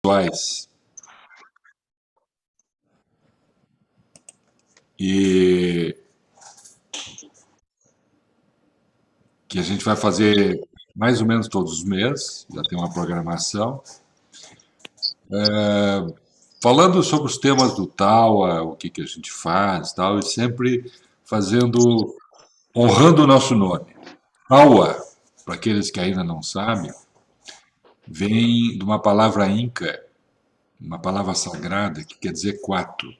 pessoais. E que a gente vai fazer mais ou menos todos os meses, já tem uma programação. Falando sobre os temas do TAUA, o que a gente faz, tal, e sempre fazendo, honrando o nosso nome. TAUA, para aqueles que ainda não sabem, vem de uma palavra inca, uma palavra sagrada que quer dizer quatro.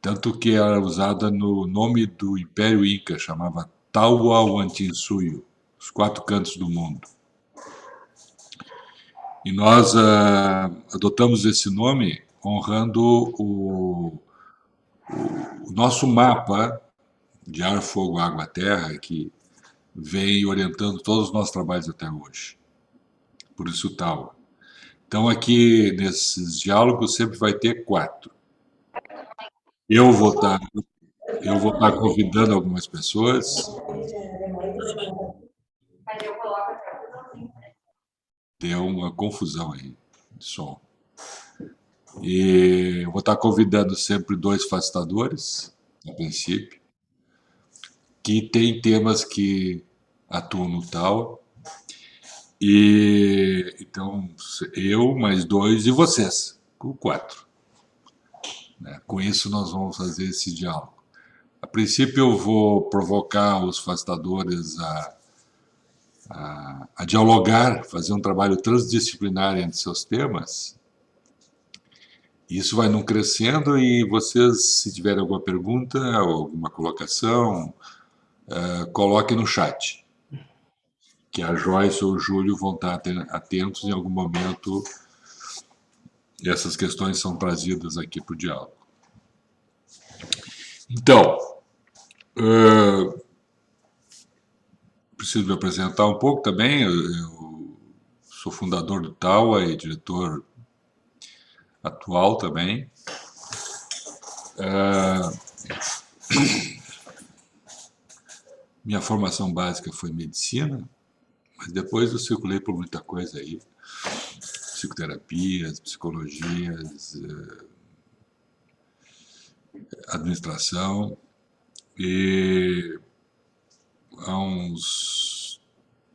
Tanto que era usada no nome do Império Inca, chamava Tauahuantinsuyo, os quatro cantos do mundo. E nós adotamos esse nome honrando o nosso mapa de ar, fogo, água, terra, que vem orientando todos os nossos trabalhos até hoje. Por isso, tal. Então, aqui nesses diálogos sempre vai ter quatro. Eu vou estar, eu vou estar convidando algumas pessoas. Deu uma confusão aí de som. E eu vou estar convidando sempre dois facilitadores, a princípio, que tem temas que atuam no tal. E então eu mais dois e vocês, com quatro. Né? Com isso nós vamos fazer esse diálogo. A princípio eu vou provocar os facilitadores a dialogar, fazer um trabalho transdisciplinar entre seus temas. Isso vai não crescendo e vocês, se tiverem alguma pergunta ou alguma colocação, coloquem no chat, que a Joyce ou o Júlio vão estar atentos em algum momento. Essas questões são trazidas aqui para o diálogo. Então, preciso me apresentar um pouco também. Eu sou fundador do TAUA e diretor atual também. Minha formação básica foi medicina, mas depois eu circulei por muita coisa aí. Psicoterapias, psicologias, administração. E há uns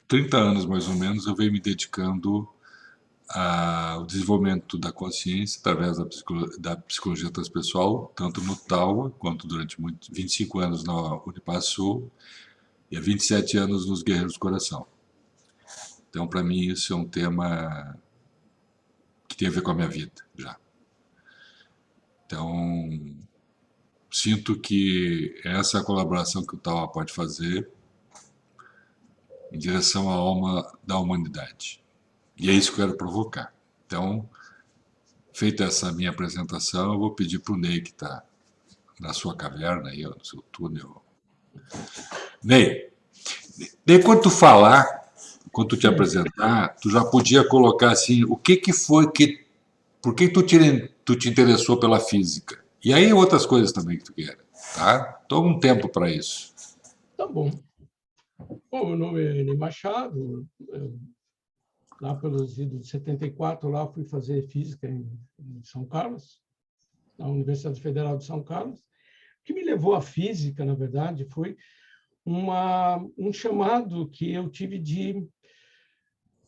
30 anos, mais ou menos, eu venho me dedicando ao desenvolvimento da consciência através da psicologia transpessoal, tanto no TAUA, quanto durante 25 anos na Unipasul, e há 27 anos nos Guerreiros do Coração. Então, para mim, isso é um tema que tem a ver com a minha vida, já. Então, sinto que essa é a colaboração que o TAUA pode fazer em direção à alma da humanidade. E é isso que eu quero provocar. Então, feita essa minha apresentação, eu vou pedir para o Ney, que está na sua caverna, aí, no seu túnel. Ney, quando tu falar, quando tu te apresentar, tu já podia colocar assim, o que foi que... Por que tu te interessou pela física? E aí outras coisas também que tu queira, tá? Toma um tempo para isso. Tá bom. Bom, meu nome é Ney Machado. Lá pelos idos de 74, lá fui fazer física em São Carlos, na Universidade Federal de São Carlos. O que me levou à física, na verdade, foi um chamado que eu tive de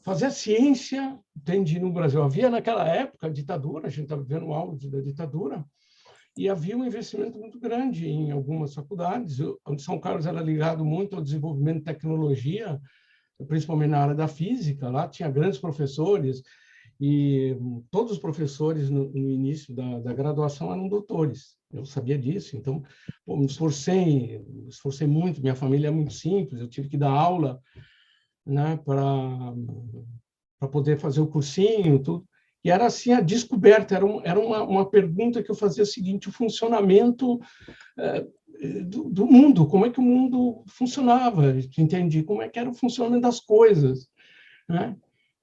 fazer a ciência, entendi, no Brasil. Havia, naquela época, a ditadura, a gente estava vivendo o auge da ditadura, e havia um investimento muito grande em algumas faculdades. O São Carlos era ligado muito ao desenvolvimento de tecnologia, principalmente na área da física. Lá tinha grandes professores, e todos os professores, no início da graduação, eram doutores. Eu sabia disso, então me esforcei muito. Minha família é muito simples, eu tive que dar aula, né, para poder fazer o cursinho, tudo. E era assim a descoberta, era uma pergunta que eu fazia o seguinte: o funcionamento do mundo, como é que o mundo funcionava, entendi como é que era o funcionamento das coisas, né?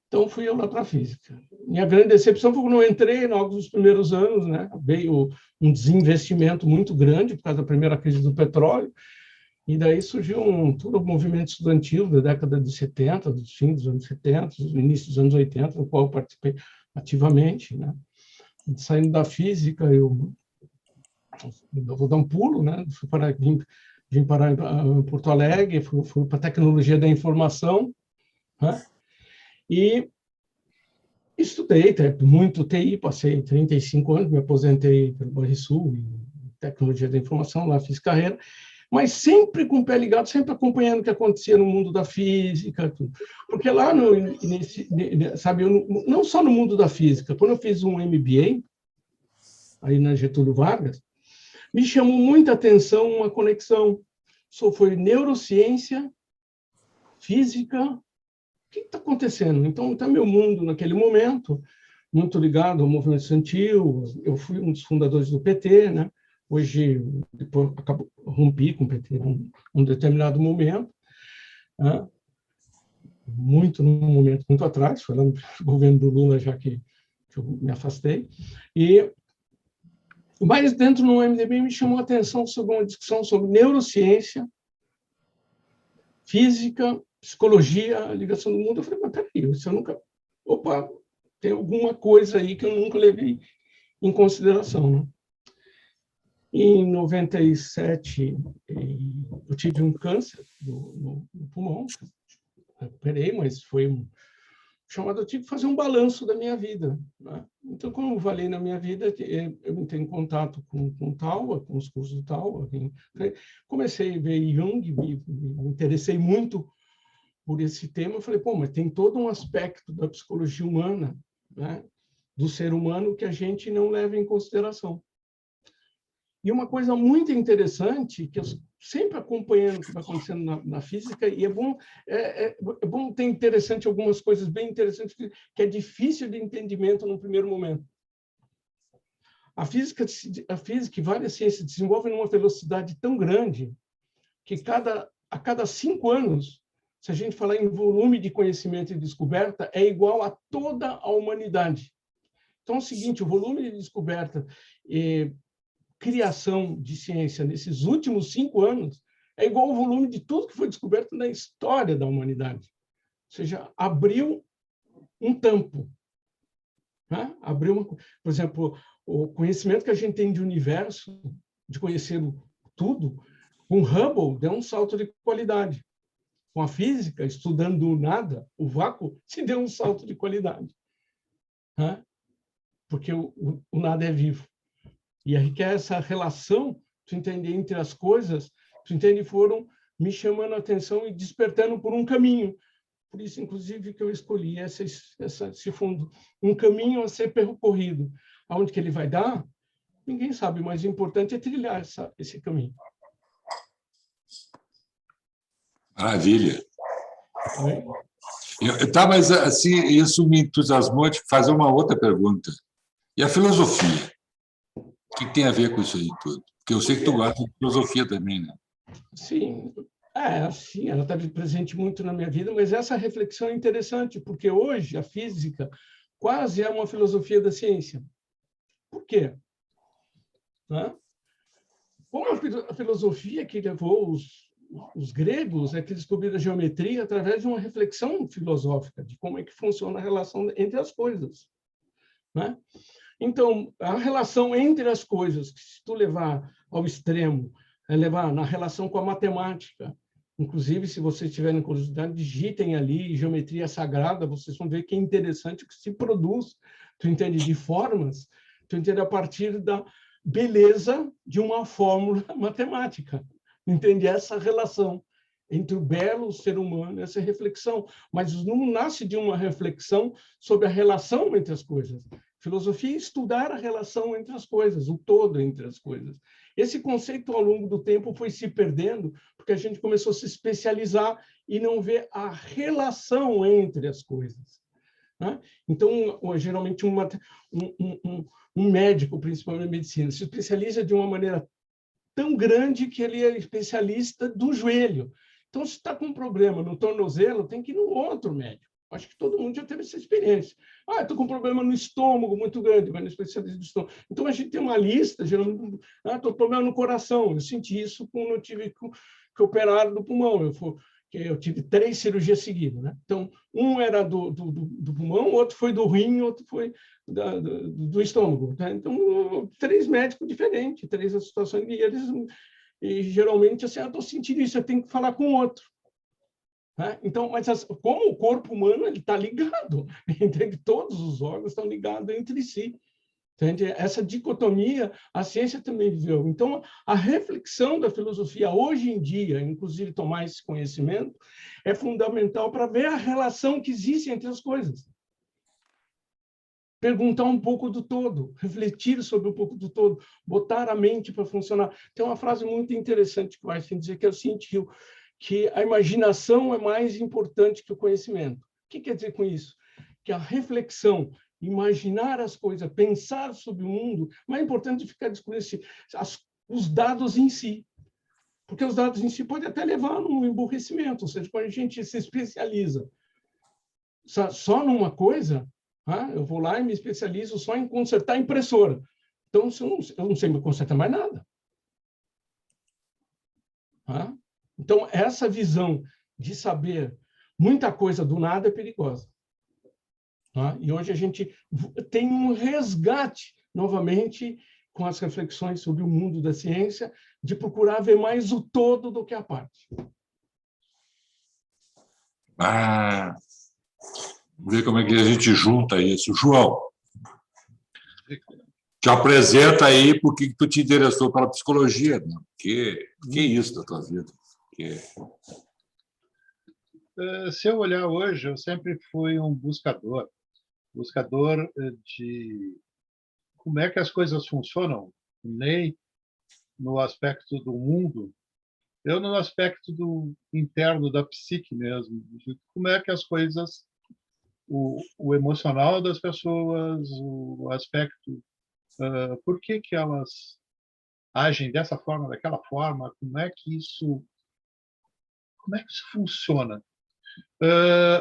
Então, fui eu lá para a física. Minha grande decepção foi quando eu entrei, logo nos primeiros anos, né, veio um desinvestimento muito grande por causa da primeira crise do petróleo, e daí surgiu todo o movimento estudantil da década de 70, do fim dos anos 70, início dos anos 80, no qual eu participei ativamente, né? Saindo da física, eu vou dar um pulo, né? Vim parar em Porto Alegre, fui para a tecnologia da informação, né? E estudei muito TI, passei 35 anos, me aposentei pelo Banrisul, em tecnologia da informação, lá fiz carreira, mas sempre com o pé ligado, sempre acompanhando o que acontecia no mundo da física, tudo. Porque lá, sabe, não só no mundo da física, quando eu fiz um MBA, aí na Getúlio Vargas, me chamou muita atenção uma conexão. Foi neurociência, física, o que está acontecendo? Então, está meu mundo naquele momento, muito ligado ao movimento estudantil, eu fui um dos fundadores do PT, né? Hoje, depois, rompi com o PT num determinado momento, né? Num momento muito atrás, foi lá no governo do Lula, já que eu me afastei, mas dentro do MDB me chamou a atenção sobre uma discussão sobre neurociência, física, psicologia, a ligação do mundo. Eu falei, mas peraí, isso eu nunca... Opa, tem alguma coisa aí que eu nunca levei em consideração, né? Em 97, eu tive um câncer no pulmão, recuperei, mas foi chamado, eu tive que fazer um balanço da minha vida, né? Então, como eu falei na minha vida, eu entrei em contato com Tauer, com os cursos do Tauer, comecei a ver Jung, me interessei muito por esse tema, eu falei, pô, mas tem todo um aspecto da psicologia humana, né, do ser humano que a gente não leva em consideração. E uma coisa muito interessante, que eu sempre acompanhando o que vai acontecendo na física, e é bom ter interessante algumas coisas bem interessantes, que é difícil de entendimento no primeiro momento. A física e várias ciências desenvolvem numa velocidade tão grande que a cada 5 anos, se a gente falar em volume de conhecimento e descoberta, é igual a toda a humanidade. Então, é o seguinte, o volume de descoberta e criação de ciência nesses últimos 5 anos é igual ao volume de tudo que foi descoberto na história da humanidade. Ou seja, abriu um tampo, né? Por exemplo, o conhecimento que a gente tem de universo, de conhecer tudo, com Hubble deu um salto de qualidade. Com a física, estudando o nada, o vácuo, se deu um salto de qualidade, né? Porque o nada é vivo. E aí que é essa relação, tu entender entre as coisas, tu entende, foram me chamando a atenção e despertando por um caminho. Por isso, inclusive, que eu escolhi esse fundo, um caminho a ser percorrido. Aonde que ele vai dar? Ninguém sabe, mas o importante é trilhar esse caminho. Maravilha. Tá, mas assim, isso me entusiasmou de fazer uma outra pergunta. E a filosofia? O que tem a ver com isso aí tudo? Porque eu sei que tu gosta de filosofia também, né? Sim, sim, ela está presente muito na minha vida, mas essa reflexão é interessante, porque hoje a física quase é uma filosofia da ciência. Por quê? Né? Como a filosofia que levou os gregos é que descobriram a geometria através de uma reflexão filosófica de como é que funciona a relação entre as coisas, né? Então, a relação entre as coisas, que se tu levar ao extremo, é levar na relação com a matemática, inclusive, se vocês tiverem curiosidade, digitem ali geometria sagrada, vocês vão ver que é interessante o que se produz, tu entende, de formas, tu entende a partir da beleza de uma fórmula matemática, entende essa relação entre o belo, o ser humano, essa reflexão, mas não nasce de uma reflexão sobre a relação entre as coisas. Filosofia é estudar a relação entre as coisas, o todo entre as coisas. Esse conceito, ao longo do tempo, foi se perdendo, porque a gente começou a se especializar e não ver a relação entre as coisas, né? Então, geralmente, um médico, principalmente em medicina, se especializa de uma maneira tão grande que ele é especialista do joelho. Então, se está com um problema no tornozelo, tem que ir no outro médico. Acho que todo mundo já teve essa experiência. Estou com um problema no estômago muito grande, vai no especialista do estômago. Então, a gente tem uma lista, geralmente, estou com problema no coração. Eu senti isso quando eu tive que operar do pulmão. que eu tive 3 cirurgias seguidas, né? Então, um era do pulmão, outro foi do rim, outro foi do estômago. Tá? Então, 3 médicos diferentes, 3 situações, e geralmente, assim, eu estou sentindo isso, eu tenho que falar com outro. Tá? Então, mas como o corpo humano ele está ligado, entende? Todos os órgãos estão ligados entre si. Entende? Essa dicotomia a ciência também viveu. Então, a reflexão da filosofia hoje em dia, inclusive tomar esse conhecimento, é fundamental para ver a relação que existe entre as coisas. Perguntar um pouco do todo, refletir sobre um pouco do todo, botar a mente para funcionar. Tem uma frase muito interessante que o Einstein dizia, que é o seguinte, que a imaginação é mais importante que o conhecimento. O que quer dizer com isso? Que a reflexão, imaginar as coisas, pensar sobre o mundo, mais importante de ficar descobrindo os dados em si. Porque os dados em si podem até levar a um emburrecimento, ou seja, quando a gente se especializa só numa coisa, eu vou lá e me especializo só em consertar a impressora. Então, eu não sei me consertar mais nada. Então, essa visão de saber muita coisa do nada é perigosa. E hoje a gente tem um resgate, novamente, com as reflexões sobre o mundo da ciência, de procurar ver mais o todo do que a parte. Ver como é que a gente junta isso. João, te apresenta aí por que tu te interessou pela psicologia. Né? Que é isso da tua vida? Se eu olhar hoje, eu sempre fui um buscador de como é que as coisas funcionam, nem no aspecto do mundo, eu no aspecto do interno da psique mesmo, de como é que as coisas, o emocional das pessoas, o aspecto, por que elas agem dessa forma, daquela forma, como é que isso funciona.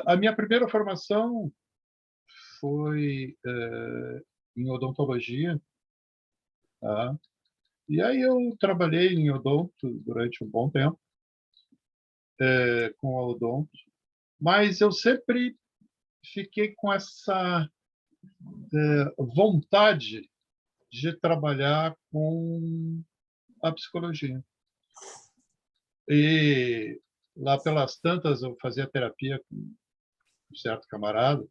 A minha primeira formação foi em odontologia, tá? E aí eu trabalhei em odonto durante um bom tempo, com a odonto, mas eu sempre fiquei com essa vontade de trabalhar com a psicologia. E lá pelas tantas eu fazia terapia com um certo camarada,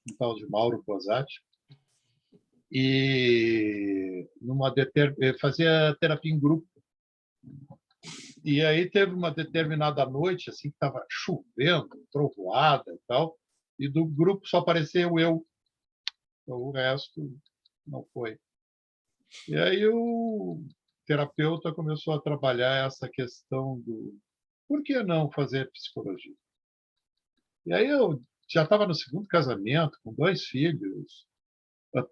um tal de Mauro Posati, e fazia terapia em grupo. E aí teve uma determinada noite, assim, que estava chovendo, trovoada e tal, e do grupo só apareceu eu. Então, o resto não foi. E aí o terapeuta começou a trabalhar essa questão do por que não fazer psicologia? E aí eu já estava no segundo casamento, com 2 filhos.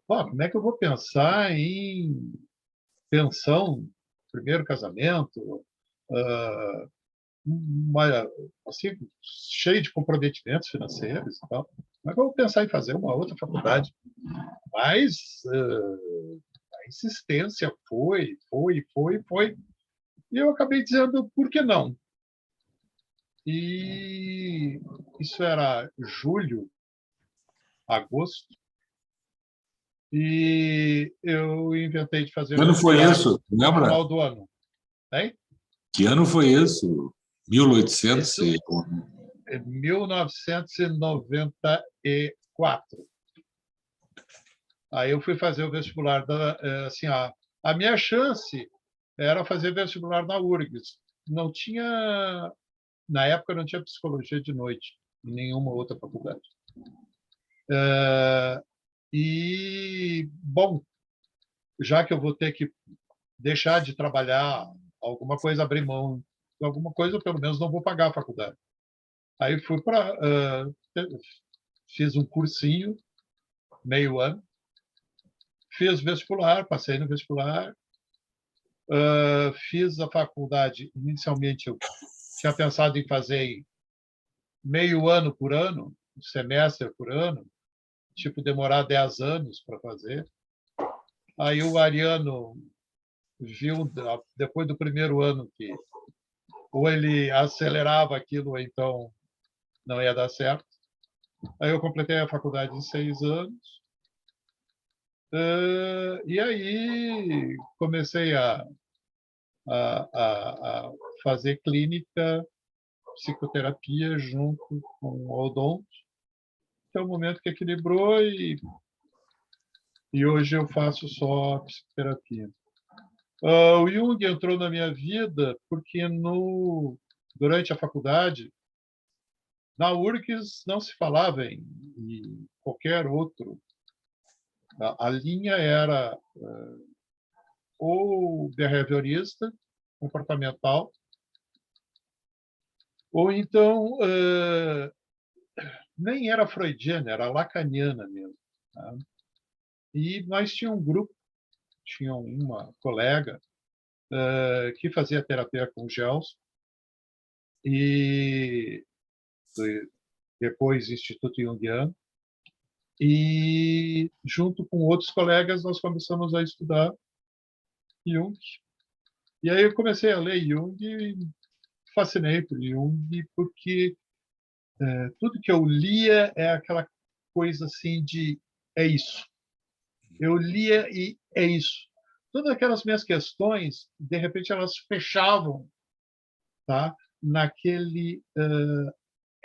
Como é que eu vou pensar em pensão, primeiro casamento, assim, cheio de comprometimentos financeiros e tal? Como é que eu vou pensar em fazer uma outra faculdade? Mas a insistência foi. E eu acabei dizendo, por que não? E isso era julho, agosto, e eu inventei de fazer Que ano foi isso? no Lembra? final do ano. Hein? Que ano foi isso? 1800 Isso é 1994. Aí eu fui fazer o vestibular assim, a minha chance era fazer vestibular na URGS. Não tinha, na época não tinha psicologia de noite em nenhuma outra faculdade. E bom, já que eu vou ter que deixar de trabalhar, alguma coisa abrir mão de alguma coisa, pelo menos não vou pagar a faculdade. Aí fui fiz um cursinho, meio ano, fiz vestibular, passei no vestibular, fiz a faculdade. Inicialmente eu tinha pensado em fazer meio ano por ano, um semestre por ano, tipo demorar 10 anos para fazer. Aí o Ariano viu, depois do primeiro ano, que ou ele acelerava aquilo, ou então não ia dar certo. Aí eu completei a faculdade em 6 anos. E aí comecei a fazer clínica, psicoterapia junto com o odonto. Até o momento que equilibrou e hoje eu faço só psicoterapia. O Jung entrou na minha vida porque durante a faculdade, na URGS não se falava em qualquer outro. A linha era ou behaviorista, comportamental, ou então nem era freudiana, era lacaniana mesmo. Tá? E nós tínhamos um grupo, tinha uma colega que fazia terapia com o Gelson, e depois Instituto Jungiano, e junto com outros colegas nós começamos a estudar Jung. E aí eu comecei a ler Jung e fascinei por Jung, porque tudo que eu lia é aquela coisa assim de é isso. Eu lia e é isso. Todas aquelas minhas questões, de repente, elas fechavam, tá? Naquele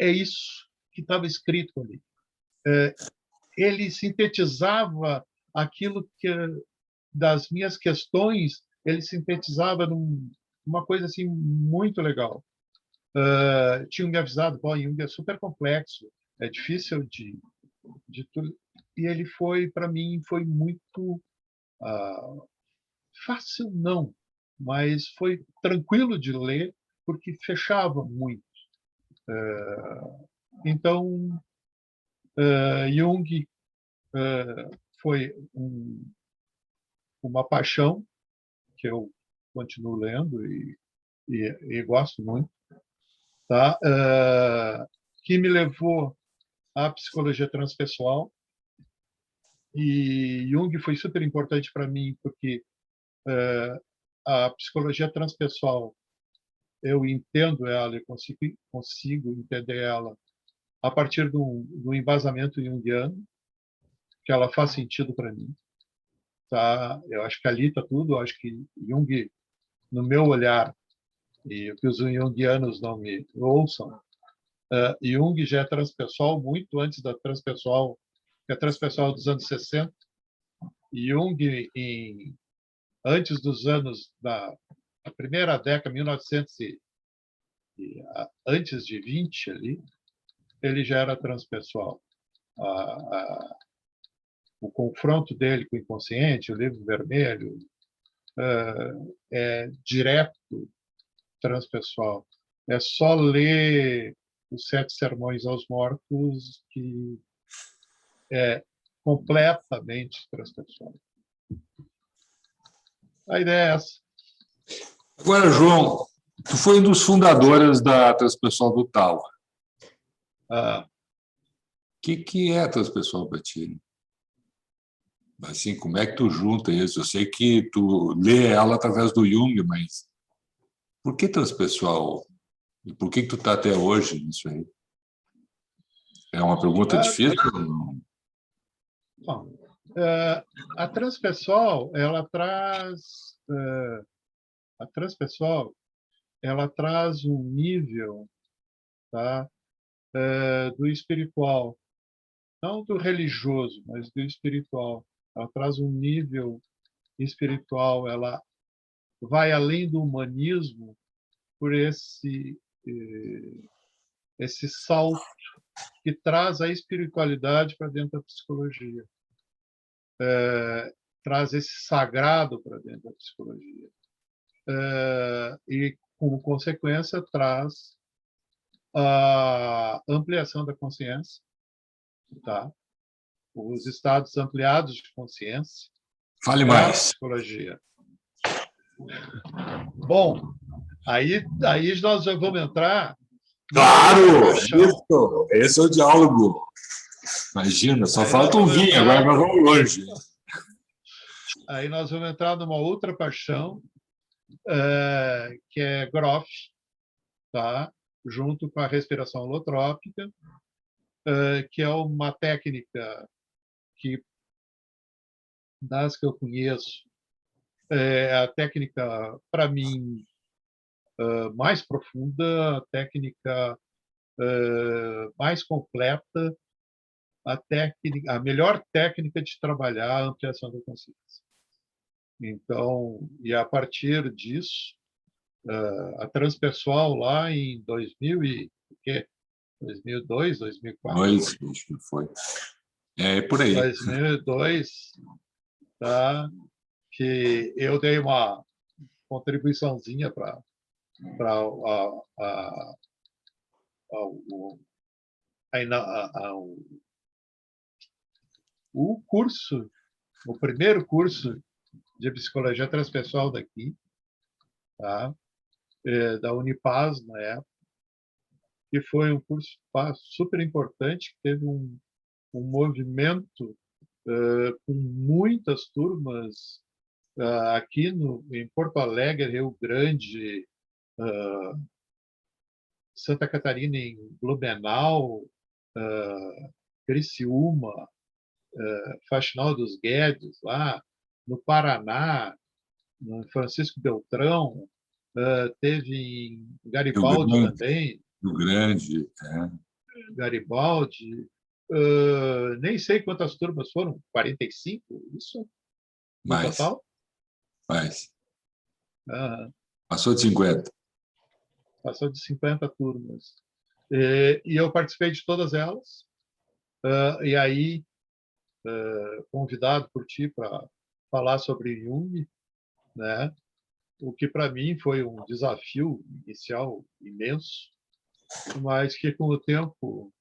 é isso que estava escrito ali. Ele sintetizava aquilo que das minhas questões, ele sintetizava numa coisa assim muito legal. Tinham me avisado, Jung é super complexo, é difícil de tudo. E ele foi, para mim, foi muito fácil, não, mas foi tranquilo de ler, porque fechava muito. Então, Jung foi uma paixão que eu continuo lendo e gosto muito, tá? Que me levou à psicologia transpessoal. E Jung foi super importante para mim, porque a psicologia transpessoal, eu entendo ela e consigo entender ela a partir do embasamento junguiano, que ela faz sentido para mim. Tá? Eu acho que ali está tudo. Eu acho que Jung, no meu olhar, e que os junguianos não me ouçam, Jung já é transpessoal muito antes da transpessoal, que é transpessoal dos anos 60. Jung, antes dos anos da primeira década, 1900 antes de 20 ali, ele já era transpessoal. O confronto dele com o inconsciente, o livro vermelho, é direto transpessoal. É só ler os 7 Sermões aos Mortos que é completamente transpessoal. A ideia é essa. Agora, João, tu foi um dos fundadores da Transpessoal do Tower. O que é transpessoal para ti? Assim, como é que tu junta isso? Eu sei que tu lê ela através do Jung, mas por que transpessoal? E por que tu está até hoje nisso aí? É uma pergunta difícil? Bom, a transpessoal, ela traz um nível, tá, do espiritual, não do religioso, mas do espiritual. Ela traz um nível espiritual, ela vai além do humanismo por esse salto que traz a espiritualidade para dentro da psicologia. Traz esse sagrado para dentro da psicologia. E, como consequência, traz a ampliação da consciência, tá? Os estados ampliados de consciência. Fale mais. Psicologia. Bom, aí nós já vamos entrar. Claro! Isso! Esse é o diálogo. Imagina, só falta um vinho, agora nós vamos longe. Aí nós vamos entrar numa outra paixão, que é Grof, tá? Junto com a respiração holotrópica, que é uma técnica que, das que eu conheço, é a técnica, para mim, mais profunda, a técnica mais completa, a melhor técnica de trabalhar a ampliação da consciência. Então, e a partir disso, a Transpessoal, lá em 2002, 2004? Acho que foi. É por aí. 2002, tá? Que eu dei uma contribuiçãozinha para o curso, o primeiro curso de psicologia transpessoal daqui, tá? Da Unipaz, na época, que foi um curso super importante, que teve um movimento com muitas turmas aqui em Porto Alegre, Rio Grande, Santa Catarina, em Blumenau, Criciúma, Faxinal dos Guedes, lá no Paraná, no Francisco Beltrão, teve em Garibaldi também. Rio Grande, Garibaldi, nem sei quantas turmas foram, 45, isso? No mais, total? mais. Passou de 50. Passou de 50 turmas. E eu participei de todas elas. E aí, convidado por ti para falar sobre Jung, né? O que para mim foi um desafio inicial imenso, mas que com o tempo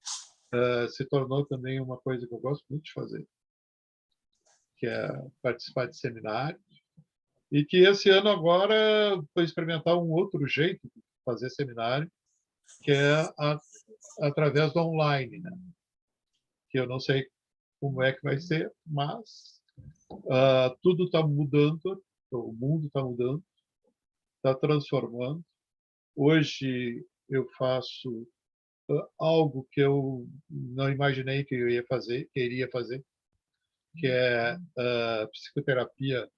se tornou também uma coisa que eu gosto muito de fazer, que é participar de seminários, e que esse ano agora foi experimentar um outro jeito de fazer seminário, que é através do online, né? Que eu não sei como é que vai ser, mas tudo está mudando, o mundo está mudando, está transformando. Hoje eu faço algo que eu não imaginei que eu iria fazer, que é psicoterapia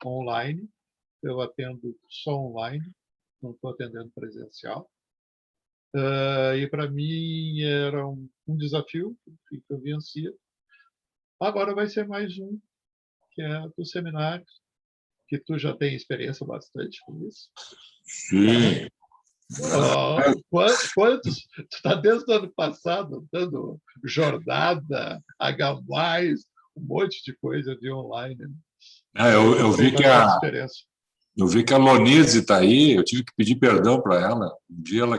online. Eu atendo só online, não estou atendendo presencial. E para mim era um desafio que eu vencia. Agora vai ser mais um, que é dos seminários, que tu já tem experiência bastante com isso. Sim. Quantos? Tu está desde o ano passado dando jornada, H+, um monte de coisa de online. Eu vi que eu vi que a Lonise está aí, eu tive que pedir perdão para ela. Um dia ela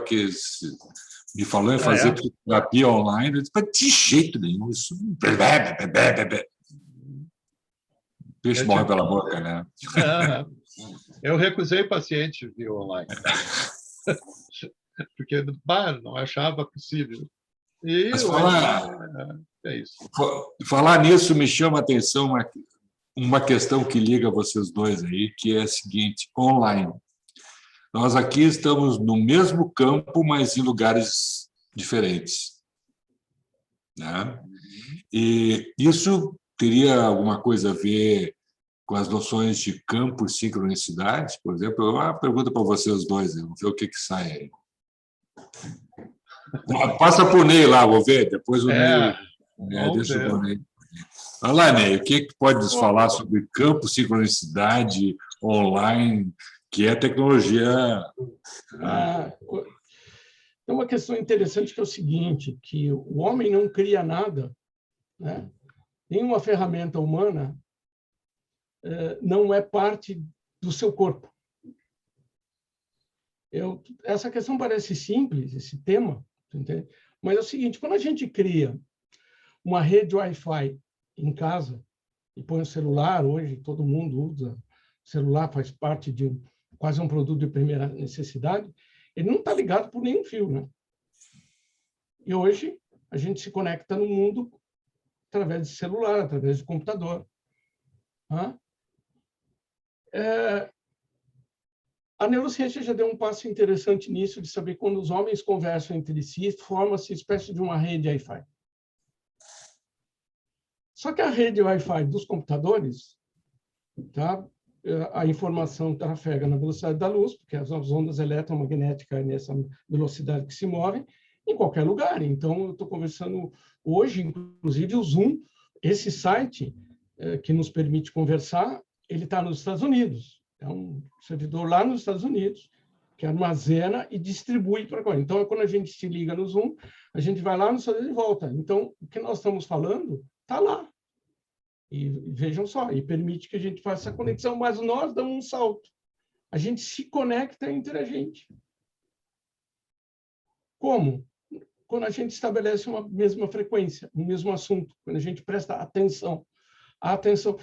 me falou em fazer terapia online, eu disse, mas de jeito nenhum, isso... Peixe morre pela boca, né? Eu recusei paciente via online, porque não achava possível. E mas é isso. Falar nisso me chama a atenção uma questão que liga vocês dois aí, que é a seguinte, online. Nós aqui estamos no mesmo campo, mas em lugares diferentes, né? E isso teria alguma coisa a ver com as noções de campo e sincronicidade? Por exemplo, uma pergunta para vocês dois, vamos ver o que sai aí. Passa para o Ney lá, vou ver, depois o Ney... deixa o Ney. Olha lá, Ney, o que pode nos falar sobre campo, sincronicidade online, que é tecnologia... Tem uma questão interessante que é o seguinte, que o homem não cria nada, né? Nenhuma ferramenta humana não é parte do seu corpo. Essa questão parece simples, esse tema, entende? Mas é o seguinte, quando a gente cria uma rede Wi-Fi em casa e põe o celular, hoje todo mundo usa, o celular faz parte de quase um produto de primeira necessidade, ele não está ligado por nenhum fio, né? E hoje a gente se conecta no mundo através de celular, através de computador. A neurociência já deu um passo interessante nisso, de saber quando os homens conversam entre si, forma-se espécie de uma rede Wi-Fi. Só que a rede Wi-Fi dos computadores, tá? A informação trafega na velocidade da luz, porque as ondas eletromagnéticas nessa velocidade que se movem, em qualquer lugar. Então, eu estou conversando hoje, inclusive, o Zoom, esse site que nos permite conversar, ele está nos Estados Unidos. É um servidor lá nos Estados Unidos, que armazena e distribui para cá. Então, quando a gente se liga no Zoom, a gente vai lá nos Estados Unidos e volta. Então, o que nós estamos falando está lá. E vejam só, e permite que a gente faça essa conexão, mas nós damos um salto. A gente se conecta entre a gente. Como? Quando a gente estabelece uma mesma frequência, um mesmo assunto, quando a gente presta atenção. A atenção.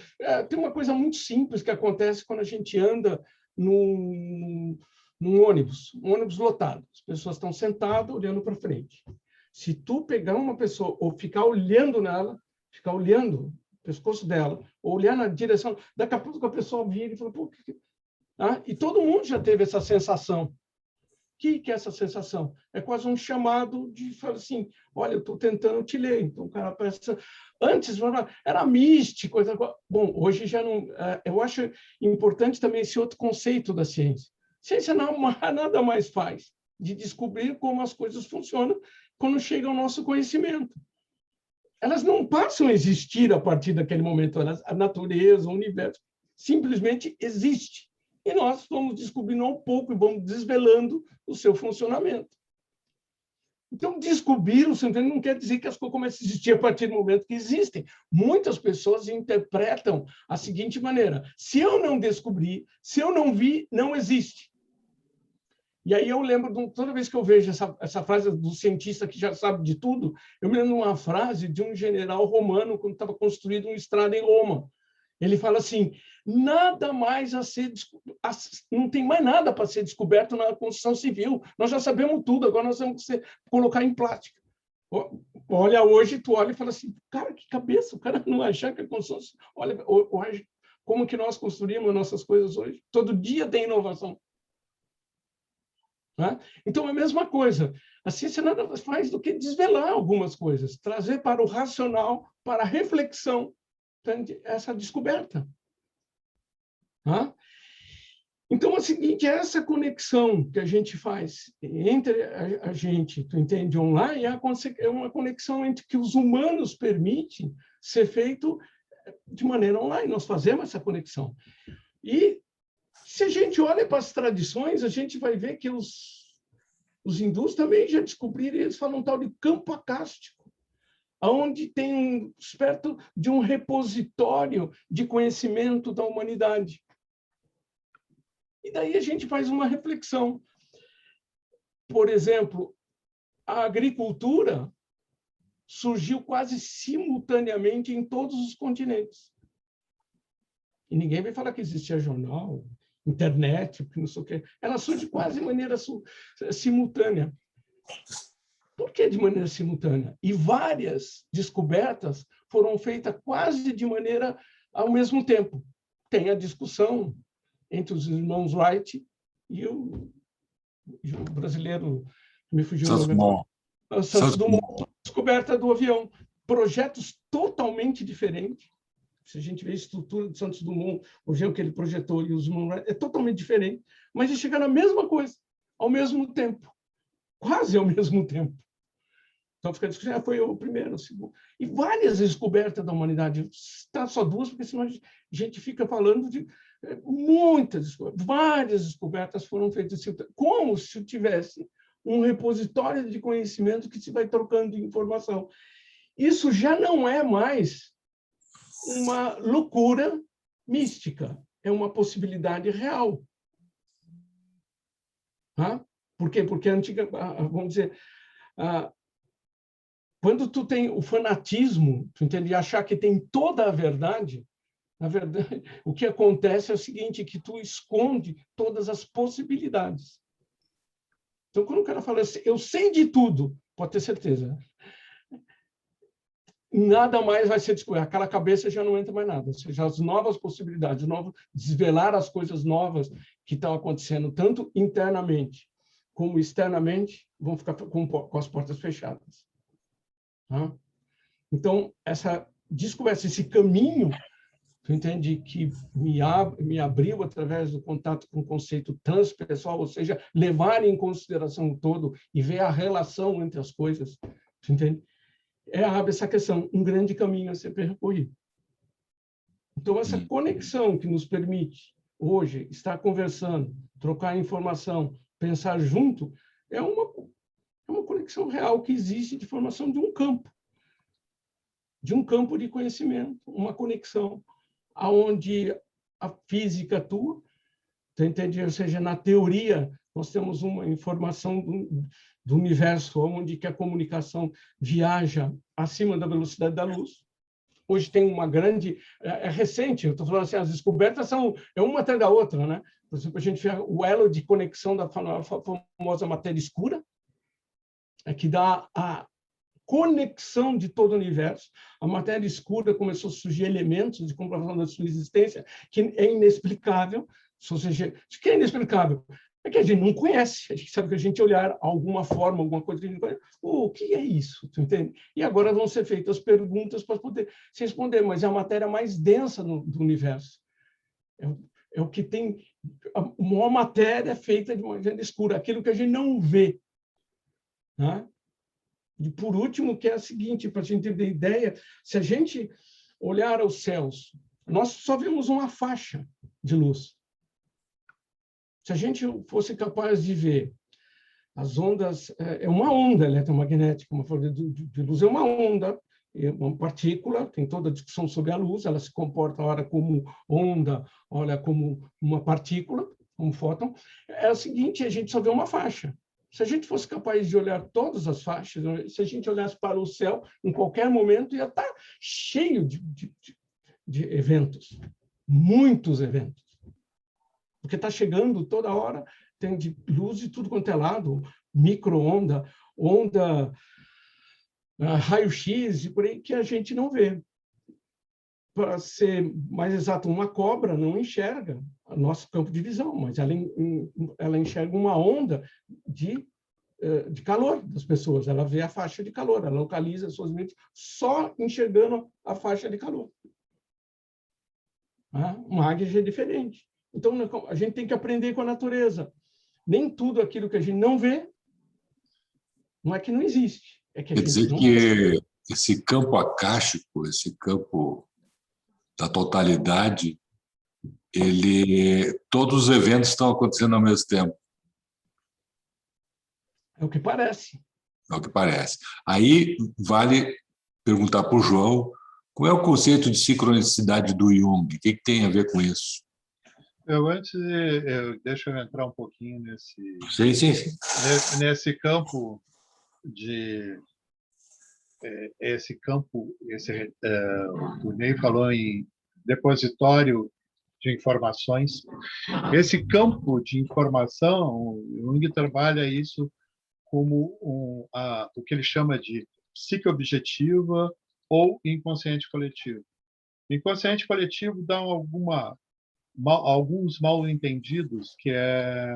Tem uma coisa muito simples que acontece quando a gente anda num ônibus, um ônibus lotado. As pessoas estão sentadas, olhando para frente. Se tu pegar uma pessoa ou ficar olhando nela, ficar olhando pescoço dela, ou olhar na direção, daqui a pouco a pessoa vira e fala, pô, e todo mundo já teve essa sensação. O que é essa sensação? É quase um chamado de falar assim, olha, eu estou tentando te ler. Então, o cara pensa, antes era místico. Bom, hoje já não... Eu acho importante também esse outro conceito da ciência. Ciência nada mais faz de descobrir como as coisas funcionam quando chega ao nosso conhecimento. Elas não passam a existir a partir daquele momento. A natureza, o universo, simplesmente existe. E nós vamos descobrindo um pouco e vamos desvelando o seu funcionamento. Então, descobrir o seu não quer dizer que as coisas começam a existir a partir do momento que existem. Muitas pessoas interpretam a seguinte maneira: se eu não descobrir, se eu não vi, não existe. E aí eu lembro, toda vez que eu vejo essa frase do cientista que já sabe de tudo, eu me lembro de uma frase de um general romano quando estava construído uma estrada em Roma. Ele fala assim, nada mais a ser não tem mais nada para ser descoberto na construção civil. Nós já sabemos tudo, agora nós temos que colocar em prática. Olha, hoje tu olha e fala assim, cara, que cabeça, o cara não achar que a construção... Olha, hoje, como que nós construímos nossas coisas hoje? Todo dia tem inovação. Então, é a mesma coisa. A ciência nada mais faz do que desvelar algumas coisas, trazer para o racional, para a reflexão, essa descoberta. Então, é o seguinte, essa conexão que a gente faz entre a gente, tu entende, online, é uma conexão entre que os humanos permitem ser feito de maneira online. Nós fazemos essa conexão. E se a gente olha para as tradições, a gente vai ver que os hindus também já descobriram, eles falam um tal de campo acástico, onde tem perto de um repositório de conhecimento da humanidade. E daí a gente faz uma reflexão. Por exemplo, a agricultura surgiu quase simultaneamente em todos os continentes. E ninguém vai falar que existia jornal, internet, não sei o quê. Ela surge quase de maneira simultânea. Por que de maneira simultânea? E várias descobertas foram feitas quase de maneira ao mesmo tempo. Tem a discussão entre os irmãos Wright e o brasileiro, me fugiu o nome. Santos Dumont. Descoberta do avião. Projetos totalmente diferentes. Se a gente vê a estrutura de Santos Dumont, o jeito que ele projetou e os irmãos Wright, é totalmente diferente. Mas eles chegaram na mesma coisa, ao mesmo tempo. Quase ao mesmo tempo. Então, fica a discussão, foi o primeiro, o segundo. E várias descobertas da humanidade. Está só duas, porque senão a gente fica falando de muitas descobertas. Várias descobertas foram feitas como se tivesse um repositório de conhecimento que se vai trocando informação. Isso já não é mais uma loucura mística, é uma possibilidade real. Por quê? Porque a antiga, vamos dizer, quando tu tem o fanatismo, tu entende, achar que tem toda a verdade, na verdade, o que acontece é o seguinte, que tu esconde todas as possibilidades. Então, quando o cara fala assim, eu sei de tudo, pode ter certeza. nada mais vai ser descoberto. Aquela cabeça já não entra mais nada. Ou seja, as novas possibilidades, desvelar as coisas novas que estão acontecendo, tanto internamente como externamente, vão ficar com as portas fechadas. Tá? Então, essa descoberta, esse caminho, tu entende, que me abriu através do contato com o conceito transpessoal, ou seja, levar em consideração o todo e ver a relação entre as coisas, tu entende? Abre essa questão, um grande caminho a ser percorrido. Então, essa conexão que nos permite, hoje, estar conversando, trocar informação, pensar junto, é uma conexão real que existe de formação de um campo de conhecimento, uma conexão aonde a física atua, tu entende? Ou seja, na teoria, nós temos uma informação do universo, onde que a comunicação viaja acima da velocidade da luz. Hoje tem uma grande... É recente, eu estou falando assim, as descobertas são uma atrás da outra, né? Por exemplo, a gente vê o elo de conexão da famosa matéria escura, que dá a conexão de todo o universo. A matéria escura começou a surgir elementos de comprovação da sua existência que é inexplicável. Ou seja, o que é inexplicável? É que a gente não conhece. A gente sabe que a gente olhar alguma forma, alguma coisa que a gente conhece, o que é isso? Tu entende? E agora vão ser feitas perguntas para poder se responder, mas é a matéria mais densa do universo. É o que tem... A maior matéria é feita de matéria escura, aquilo que a gente não vê. Né? E, por último, que é a seguinte, para a gente ter ideia, se a gente olhar aos céus, nós só vemos uma faixa de luz. Se a gente fosse capaz de ver as ondas, é uma onda eletromagnética, uma forma de luz, é uma onda, é uma partícula, tem toda a discussão sobre a luz, ela se comporta, ora como onda, ora como uma partícula, um fóton. É o seguinte, a gente só vê uma faixa. Se a gente fosse capaz de olhar todas as faixas, se a gente olhasse para o céu, em qualquer momento ia estar cheio de eventos, muitos eventos. Porque está chegando toda hora, tem de luz de tudo quanto é lado, micro-onda, onda, raio-x, e por aí, que a gente não vê. Para ser mais exato, uma cobra não enxerga o nosso campo de visão, mas ela enxerga uma onda de calor das pessoas. Ela vê a faixa de calor, ela localiza as suas mentes só enxergando a faixa de calor. Uma águia já é diferente. Então, a gente tem que aprender com a natureza. Nem tudo aquilo que a gente não vê não é que não existe. É que a Quer gente dizer não que esse campo acástico, esse campo da totalidade, todos os eventos estão acontecendo ao mesmo tempo. É o que parece. É o que parece. Aí vale perguntar para o João qual é o conceito de sincronicidade do Jung? O que tem a ver com isso? Deixa eu entrar um pouquinho Sim. nesse campo o Ney falou em depositório de informações. Esse campo de informação, o Jung trabalha isso como o que ele chama de psique objetiva ou inconsciente coletivo. Inconsciente coletivo dá alguns mal entendidos, que é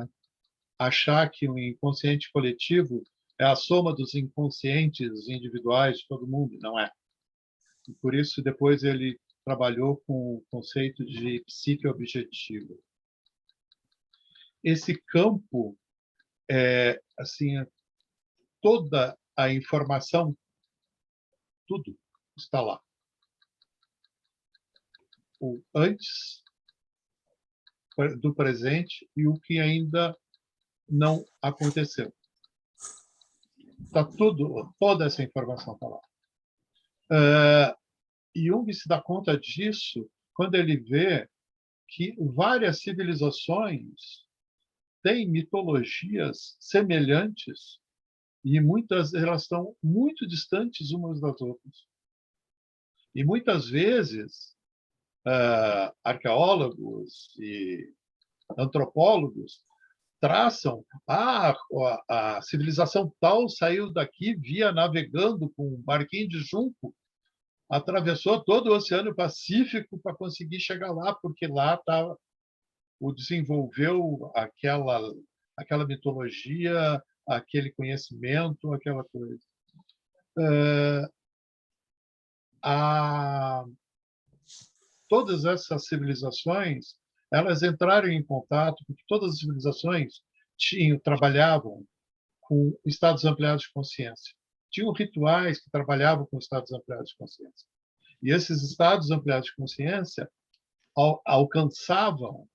achar que o inconsciente coletivo é a soma dos inconscientes individuais de todo mundo. Não é. E por isso, depois, ele trabalhou com o conceito de psique objetiva. Esse campo assim, toda a informação, tudo está lá. O antes do presente e o que ainda não aconteceu. Tá toda essa informação está lá. Jung se dá conta disso quando ele vê que várias civilizações têm mitologias semelhantes e muitas elas estão muito distantes umas das outras. E muitas vezes arqueólogos e antropólogos traçam a civilização tal saiu daqui via navegando com um barquinho de junco atravessou todo o Oceano Pacífico para conseguir chegar lá, porque lá desenvolveu aquela mitologia, aquele conhecimento, aquela coisa. Todas essas civilizações, elas entraram em contato, porque todas as civilizações trabalhavam com estados ampliados de consciência. Tinham rituais que trabalhavam com estados ampliados de consciência. E esses estados ampliados de consciência alcançavam,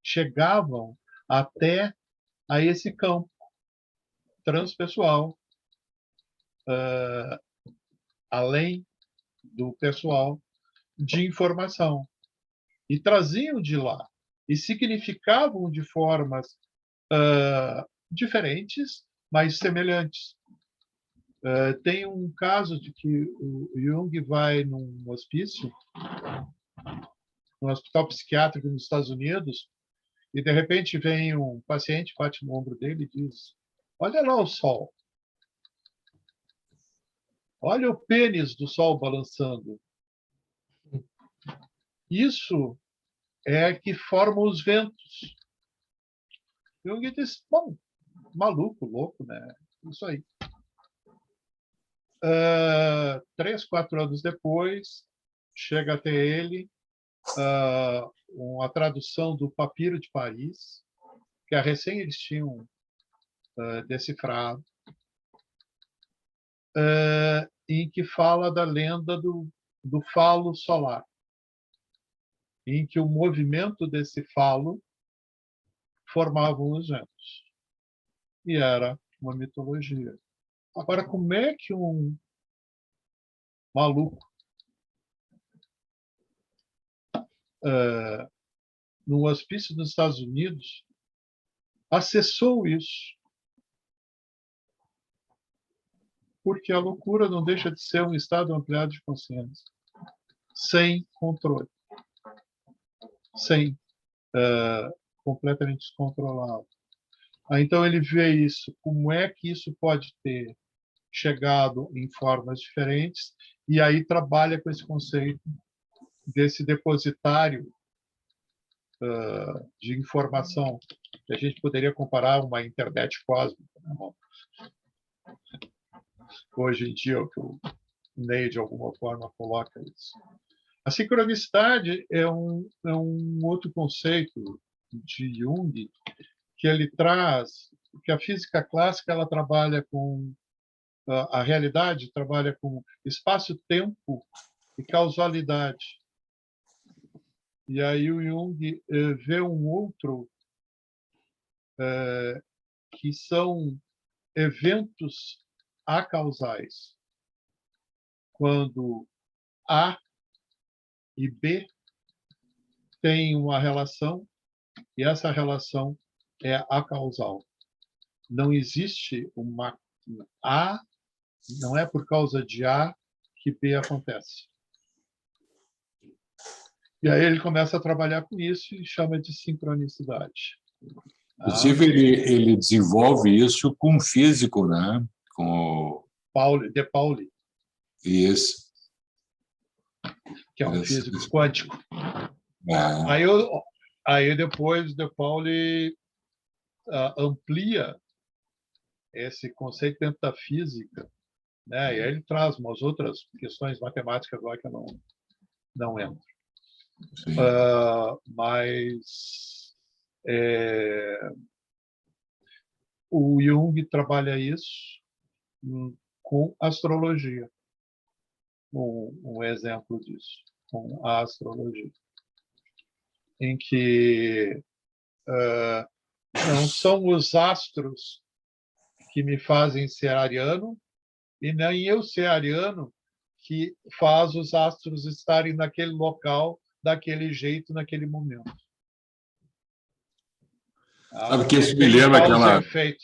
chegavam até a esse campo transpessoal, além do pessoal, de informação. E traziam de lá, e significavam de formas diferentes, mas semelhantes. Tem um caso de que o Jung vai num hospício, num hospital psiquiátrico nos Estados Unidos, e de repente vem um paciente, bate no ombro dele e diz: olha lá o sol. Olha o pênis do sol balançando. Isso é que forma os ventos. Jung diz: bom, maluco, louco, né? Isso aí. 3, 4 anos depois, chega até ele uma tradução do Papiro de Paris, que a recém eles tinham decifrado, em que fala da lenda do falo solar, em que o movimento desse falo formavam os ventos. E era uma mitologia. Agora, como é que um maluco no hospício dos Estados Unidos acessou isso? Porque a loucura não deixa de ser um estado ampliado de consciência, sem controle, sem completamente descontrolado. Então ele vê isso, como é que isso pode ter chegado em formas diferentes, e aí trabalha com esse conceito desse depositário de informação, que a gente poderia comparar a uma internet cósmica. Né? Hoje em dia, o que o Ney, de alguma forma, coloca isso. A sincronicidade é um outro conceito de Jung, que ele traz, que a física clássica ela trabalha com a realidade, trabalha com espaço-tempo e causalidade. E aí o Jung vê um outro que são eventos acausais, quando A e B têm uma relação e essa relação é acausal. Não existe uma A, não é por causa de A que B acontece. E aí ele começa a trabalhar com isso e chama de sincronicidade. Inclusive, ele desenvolve isso com um físico, né? Com De Pauli. Isso. Que é um físico quântico. Aí depois De Pauli amplia esse conceito dentro da física, né? E aí ele traz umas outras questões matemáticas lá que eu não entro. Mas o Jung trabalha isso com astrologia. Um exemplo disso, com a astrologia, em que não são os astros que me fazem ser ariano, e nem eu ser ariano que faz os astros estarem naquele local, daquele jeito, naquele momento. Sabe que isso me lembra aquela... Efeito.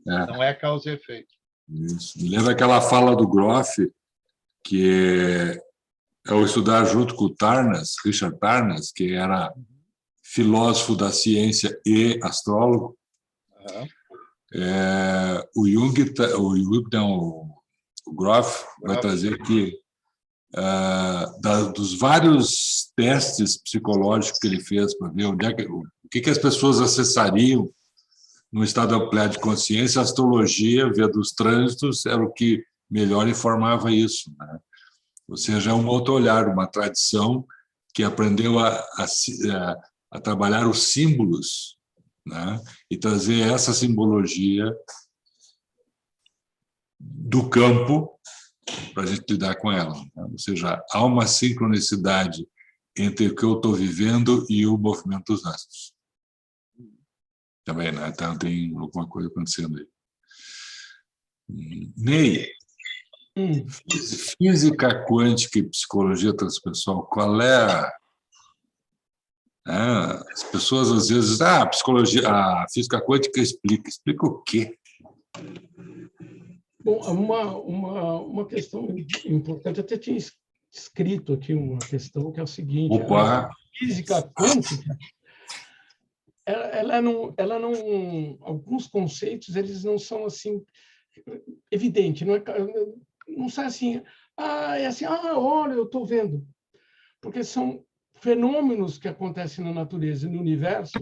Não é causa e efeito. Isso. Me lembra aquela fala do Groff, que ao estudar junto com o Tarnas, Richard Tarnas, que era filósofo da ciência e astrólogo, o O Groff vai trazer que, dos vários testes psicológicos que ele fez para ver o que as pessoas acessariam no estado ampliado de consciência, a astrologia, via dos trânsitos, era o que melhor informava isso, né? Ou seja, é um outro olhar, uma tradição que aprendeu a trabalhar os símbolos, né? E trazer essa simbologia do campo para a gente lidar com ela, né? Ou seja, há uma sincronicidade entre o que eu estou vivendo e o movimento dos astros. Também, né? Então, tem alguma coisa acontecendo aí. Ney, física quântica e psicologia transpessoal, qual é as pessoas às vezes, a psicologia, a física quântica explica o quê? Bom, uma questão importante, eu até tinha escrito aqui uma questão que é o seguinte: Opa. A física quântica, ela não, alguns conceitos eles não são assim evidente, não sai assim, é assim, olha, eu estou vendo, porque são fenômenos que acontecem na natureza e no universo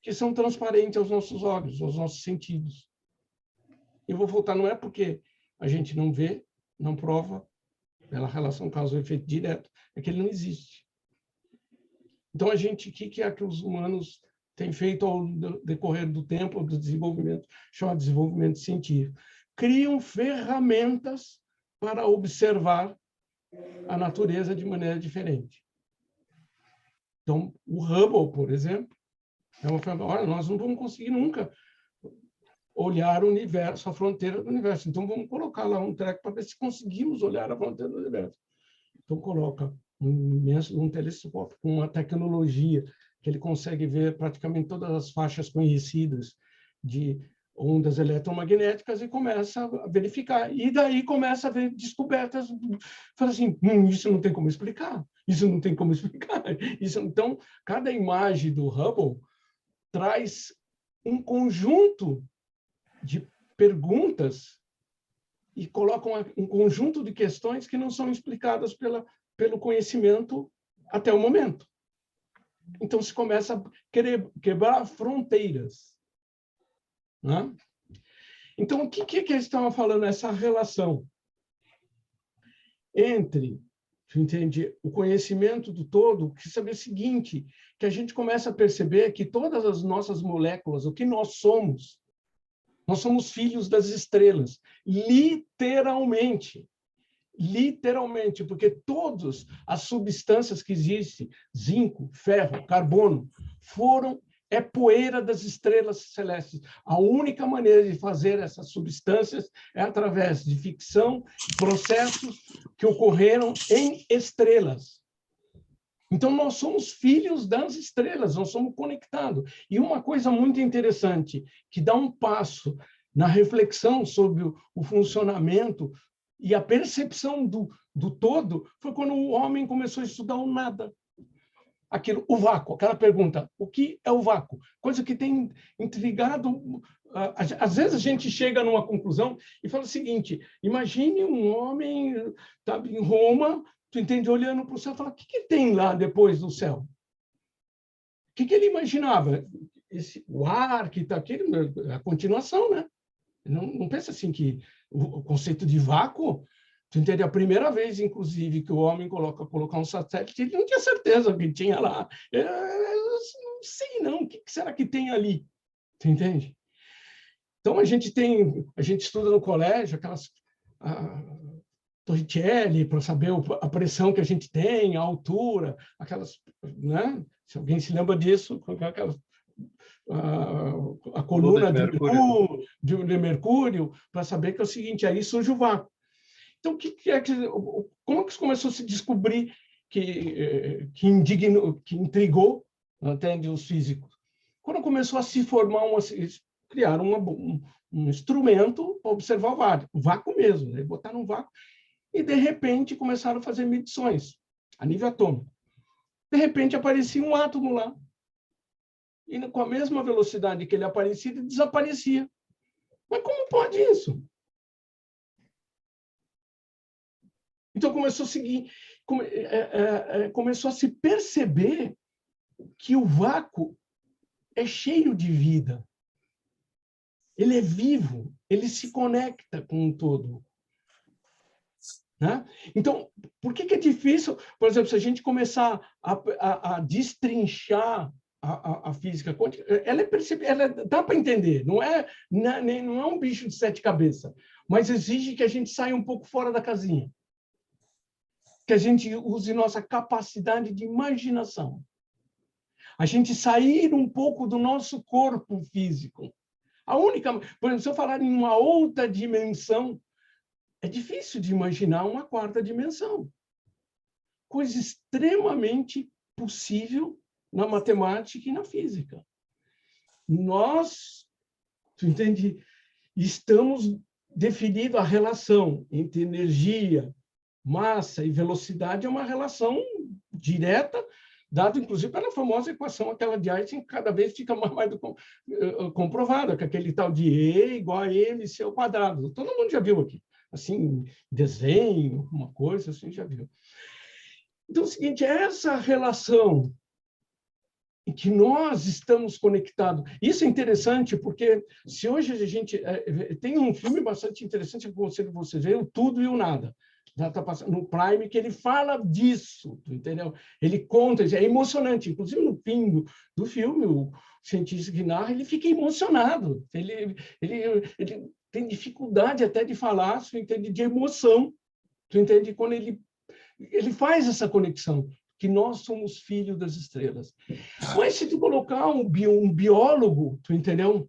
que são transparentes aos nossos olhos, aos nossos sentidos. Eu vou voltar, não é porque a gente não vê, não prova, pela relação causa-efeito direto, é que ele não existe. Então, o que é que os humanos têm feito ao decorrer do tempo, do desenvolvimento, chamado desenvolvimento científico? Criam ferramentas para observar a natureza de maneira diferente. Então, o Hubble, por exemplo, é uma ferramenta. Olha, nós não vamos conseguir nunca olhar o universo, a fronteira do universo. Então, vamos colocar lá um treco para ver se conseguimos olhar a fronteira do universo. Então, coloca um telescópio com uma tecnologia que ele consegue ver praticamente todas as faixas conhecidas de ondas eletromagnéticas e começa a verificar. E daí começa a ver descobertas. Fala assim, isso não tem como explicar. Isso não tem como explicar. Então, cada imagem do Hubble traz um conjunto de perguntas e colocam um conjunto de questões que não são explicadas pelo conhecimento até o momento. Então, se começa a quebrar fronteiras, né? Então, o que eles estavam falando? Essa relação entre, entende, o conhecimento do todo, que saber o seguinte, que a gente começa a perceber que todas as nossas moléculas, o que nós somos filhos das estrelas, literalmente. Literalmente, porque todas as substâncias que existem, zinco, ferro, carbono, é poeira das estrelas celestes. A única maneira de fazer essas substâncias é através de ficção, processos que ocorreram em estrelas. Então, nós somos filhos das estrelas, nós somos conectados. E uma coisa muito interessante, que dá um passo na reflexão sobre o funcionamento e a percepção do todo, foi quando o homem começou a estudar o nada. O vácuo, aquela pergunta, o que é o vácuo? Coisa que tem intrigado. Às vezes a gente chega numa conclusão e fala o seguinte, imagine um homem em Roma, tu entende, olhando para o céu, fala, o que tem lá depois do céu? O que ele imaginava? O ar que está aqui, a continuação, né? Não pensa assim que o conceito de vácuo, tu entende? A primeira vez, inclusive, que o homem colocar um satélite, ele não tinha certeza o que tinha lá. Eu não sei, não. O que será que tem ali? Tu entende? Então, a gente estuda no colégio aquelas Torricelli, para saber a pressão que a gente tem, a altura, aquelas, né? Se alguém se lembra disso, aquelas a coluna de Mercúrio, para saber que é o seguinte, aí surge o vácuo. Então, como que começou a se descobrir que intrigou até os físicos? Quando começou a se formar, criar um instrumento para observar o vácuo mesmo, né? Botaram um vácuo e, de repente, começaram a fazer medições a nível atômico. De repente, aparecia um átomo lá. E com a mesma velocidade que ele aparecia, ele desaparecia. Mas como pode isso? Então começou a seguir, começou a se perceber que o vácuo é cheio de vida. Ele é vivo, ele se conecta com o todo. Né? Então, por que é difícil, por exemplo, se a gente começar a destrinchar a física quântica, ela é percebível, dá para entender, não é um bicho de 7 cabeças, mas exige que a gente saia um pouco fora da casinha, que a gente use nossa capacidade de imaginação, a gente sair um pouco do nosso corpo físico. A única, por exemplo, se eu falar em uma outra dimensão, é difícil de imaginar uma 4ª dimensão. Coisa extremamente possível na matemática e na física. Nós, tu entende, estamos definindo a relação entre energia, massa e velocidade, é uma relação direta, dado inclusive pela famosa equação, aquela de Einstein, cada vez fica mais comprovada, que aquele tal de E igual a mc ao quadrado. Todo mundo já viu aqui. Assim, desenho, uma coisa assim, já viu. Então, é o seguinte, essa relação em que nós estamos conectados, isso é interessante, porque se hoje a gente... tem um filme bastante interessante, eu aconselho você ver, o Tudo e o Nada, já está passando no Prime, que ele fala disso, entendeu? Ele conta, é emocionante, inclusive no fim do filme, o cientista que narra, ele fica emocionado, ele tem dificuldade até de falar, tu entende, de emoção, tu entende, quando ele faz essa conexão, que nós somos filhos das estrelas. Mas se tu colocar um biólogo, tu entendeu?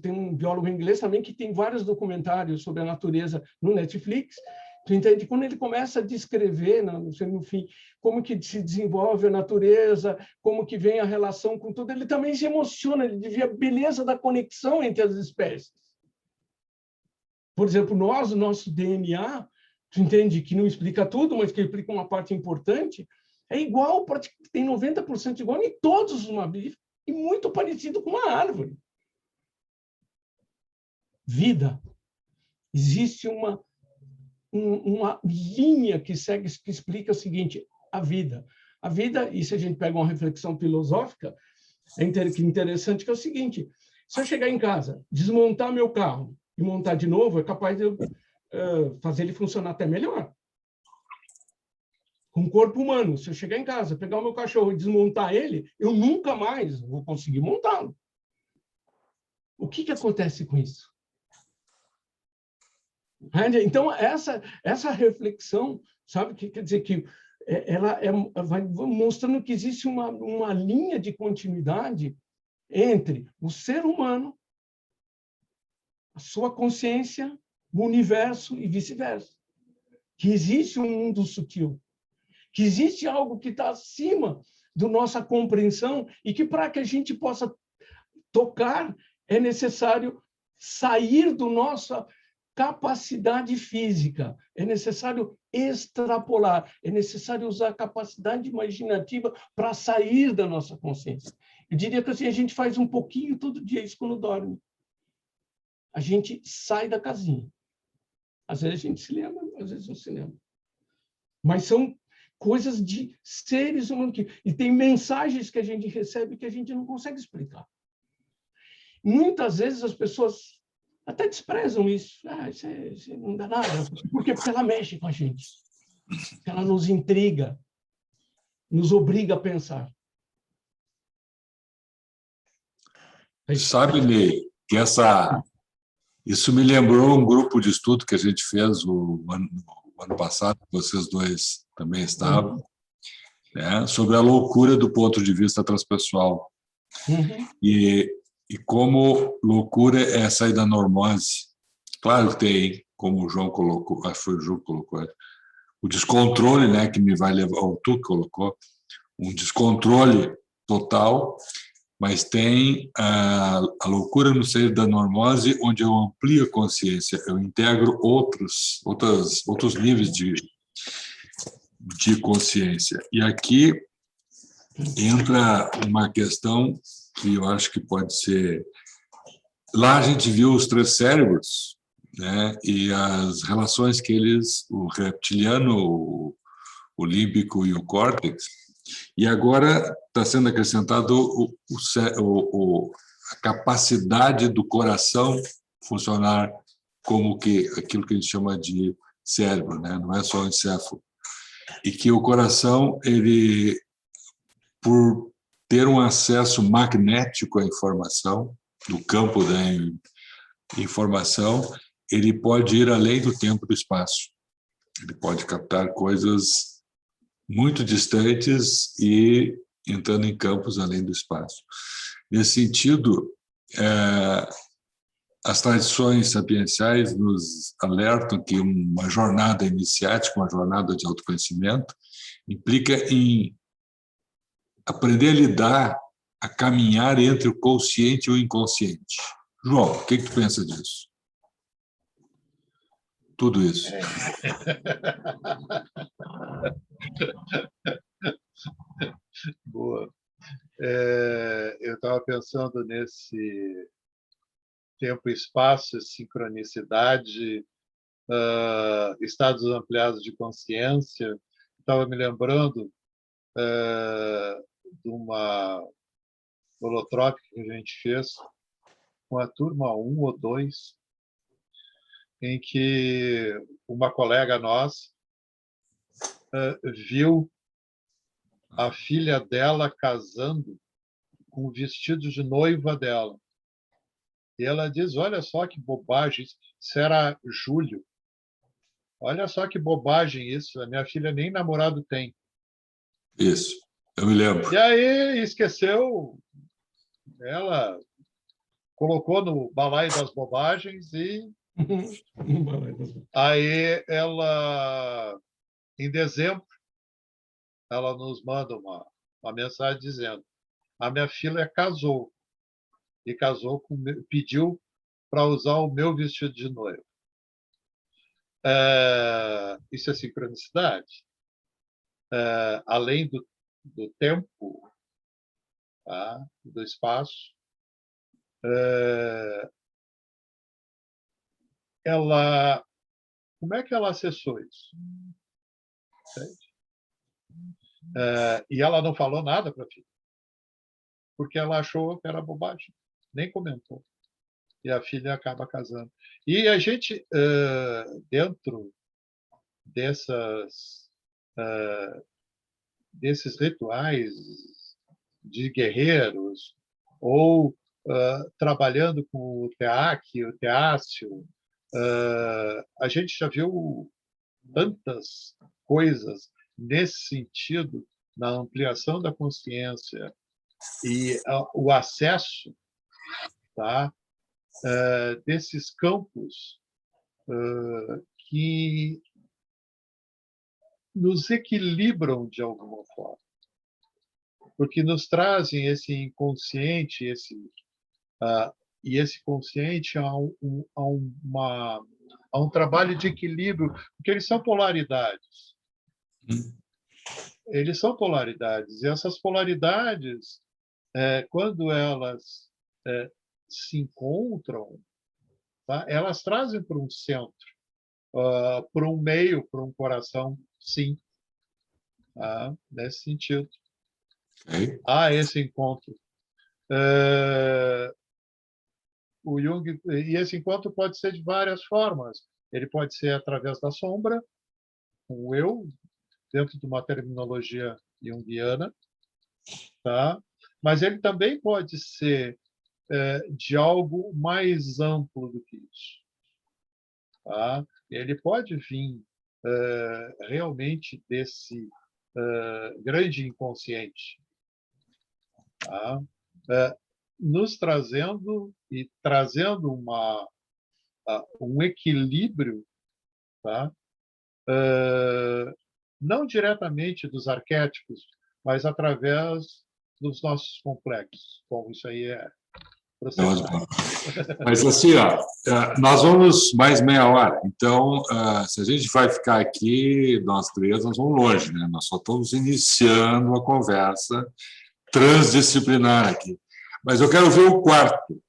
Tem um biólogo inglês também que tem vários documentários sobre a natureza no Netflix, tu entende? Quando ele começa a descrever, no fim, como que se desenvolve a natureza, como que vem a relação com tudo, ele também se emociona, ele vê a beleza da conexão entre as espécies. Por exemplo, o nosso DNA, tu entende que não explica tudo, mas que explica uma parte importante, é igual, tem 90% igual em todos os mamíferos, e muito parecido com uma árvore. Vida. Existe uma linha que explica o seguinte, a vida, e se a gente pega uma reflexão filosófica, é interessante que é o seguinte, se eu chegar em casa, desmontar meu carro e montar de novo, é capaz de eu fazer ele funcionar até melhor. Com o corpo humano, se eu chegar em casa, pegar o meu cachorro e desmontar ele, eu nunca mais vou conseguir montá-lo. O que acontece com isso? Então, essa reflexão, sabe, que quer dizer que ela vai mostrando que existe uma linha de continuidade entre o ser humano, a sua consciência, o universo e vice-versa. Que existe um mundo sutil, que existe algo que está acima da nossa compreensão e que, para que a gente possa tocar, é necessário sair da nossa capacidade física, é necessário extrapolar, é necessário usar a capacidade imaginativa para sair da nossa consciência. Eu diria que assim, a gente faz um pouquinho todo dia isso quando dorme. A gente sai da casinha. Às vezes a gente se lembra, às vezes não se lembra. Mas são coisas de seres humanos. E tem mensagens que a gente recebe que a gente não consegue explicar. Muitas vezes as pessoas até desprezam isso. Isso não dá nada. Por quê? Porque ela mexe com a gente. Ela nos intriga, nos obriga a pensar. Sabe, Ney, que isso me lembrou um grupo de estudo que a gente fez o ano passado, vocês dois também estavam, né, sobre a loucura do ponto de vista transpessoal. Uhum. E como loucura é sair da normose. Claro que tem, como o João colocou, acho que foi o João que colocou, o descontrole, né, que me vai levar, ou tu colocou, um descontrole total, mas tem a loucura no sair da normose, onde eu amplio a consciência, eu integro outros níveis de consciência. E aqui entra uma questão que eu acho que pode ser... Lá a gente viu os 3 cérebros, né? E as relações que eles, o reptiliano, o límbico e o córtex, e agora está sendo acrescentado a capacidade do coração funcionar como que aquilo que a gente chama de cérebro, né? Não é só o encéfalo. E que o coração, ele, por ter um acesso magnético à informação, do campo da informação, ele pode ir além do tempo e do espaço. Ele pode captar coisas muito distantes e entrando em campos além do espaço. Nesse sentido, as tradições sapienciais nos alertam que uma jornada iniciática, uma jornada de autoconhecimento, implica em aprender a lidar, a caminhar entre o consciente e o inconsciente. João, o que tu pensa disso? Tudo isso. Boa. Eu estava pensando nesse tempo e espaço, sincronicidade, estados ampliados de consciência. Estava me lembrando de uma holotrópica que a gente fez com a turma 1 ou 2, em que uma colega nossa viu a filha dela casando com o vestido de noiva dela. E ela diz, olha só que bobagem, isso era julho. Olha só que bobagem isso, a minha filha nem namorado tem. Isso, eu me lembro. E aí esqueceu, ela colocou no balaio das bobagens e aí ela, em dezembro, ela nos manda uma mensagem dizendo, a minha filha casou, e pediu para usar o meu vestido de noiva. Isso é sincronicidade? Além do tempo, tá? Do espaço. Como é que ela acessou isso? E ela não falou nada para a filha, porque ela achou que era bobagem, nem comentou. E a filha acaba casando. E a gente, dentro desses rituais de guerreiros, ou trabalhando com o TEAC, o TEACIO, a gente já viu tantas coisas nesse sentido, na ampliação da consciência e o acesso, tá, desses campos que nos equilibram de alguma forma, porque nos trazem esse inconsciente, e esse consciente a um trabalho de equilíbrio, porque eles são polaridades. Eles são polaridades, e essas polaridades, quando elas se encontram, tá, elas trazem para um centro, para um meio, para um coração, sim, tá, nesse sentido. Há esse encontro. O Jung, e esse encontro pode ser de várias formas. Ele pode ser através da sombra, com o eu, dentro de uma terminologia junguiana, tá? Mas ele também pode ser de algo mais amplo do que isso. Tá? Ele pode vir realmente desse grande inconsciente, tá? Nos trazendo e trazendo um equilíbrio, tá? Não diretamente dos arquétipos, mas através dos nossos complexos. Bom, isso aí é processual. Mas assim, nós vamos mais meia hora. Então, se a gente vai ficar aqui, nós três, nós vamos longe, né? Nós só estamos iniciando a conversa transdisciplinar aqui. Mas eu quero ver o quarto.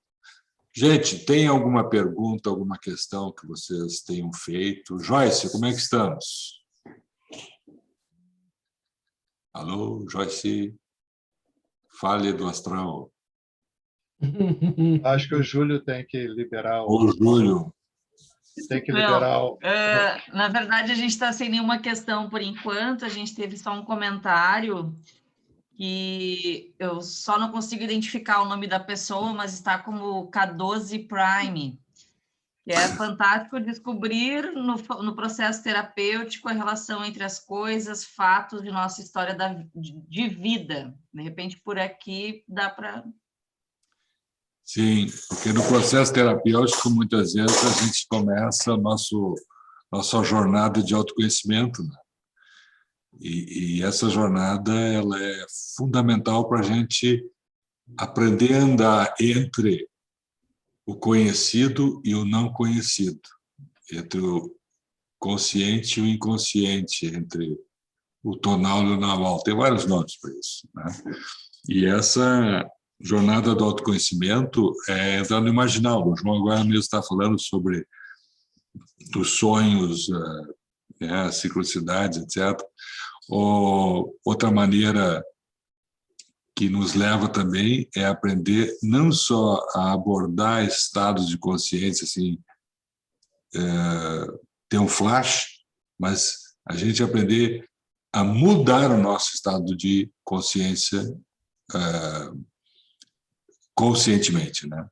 Gente, tem alguma pergunta, alguma questão que vocês tenham feito? Joyce, como é que estamos? Alô, Joyce? Fale do astral. Acho que o Júlio tem que liberar Ô, Júlio. Tem que Não, liberar o... na verdade, a gente está sem nenhuma questão por enquanto, a gente teve só um comentário que eu só não consigo identificar o nome da pessoa, mas está como K12 Prime, que é fantástico descobrir no processo terapêutico a relação entre as coisas, fatos de nossa história de vida. De repente, por aqui, dá para... Sim, porque no processo terapêutico, muitas vezes, a gente começa a nossa jornada de autoconhecimento, né? E essa jornada ela é fundamental para a gente aprender a andar entre o conhecido e o não conhecido, entre o consciente e o inconsciente, entre o tonal e o naval. Tem vários nomes para isso, né? E essa jornada do autoconhecimento é entrar no imaginal. O João agora mesmo está falando sobre os sonhos, a ciclicidade, etc. Ou outra maneira que nos leva também é aprender não só a abordar estados de consciência, assim, ter um flash, mas a gente aprender a mudar o nosso estado de consciência conscientemente, né?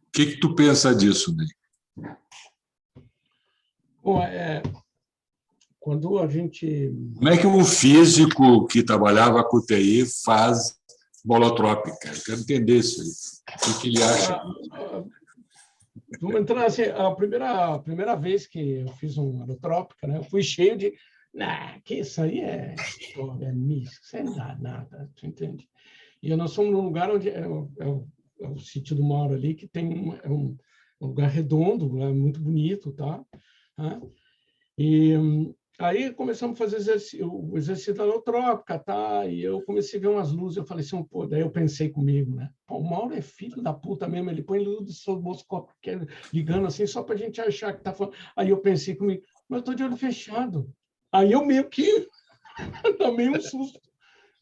O que tu pensa disso, Ney? Bom, quando a gente... Como é que um físico que trabalhava com TI faz bolotrópica? Eu quero entender isso aí. O que ele acha? Vamos entrar assim, a primeira vez que eu fiz uma holotrópica, né, eu fui cheio de... que isso aí é místico, isso não dá nada, tu entende? E nós somos num lugar onde é o sítio do Mauro ali, que tem um lugar redondo, muito bonito, tá? E aí começamos a fazer o exercício da holotrópica, tá? E eu comecei a ver umas luzes, eu falei assim, pô, daí eu pensei comigo, né? Pô, o Mauro é filho da puta mesmo, ele põe luz do seu bolso ligando assim, só pra gente achar que tá falando. Aí eu pensei comigo, mas eu tô de olho fechado. Aí eu meio que tomei um susto.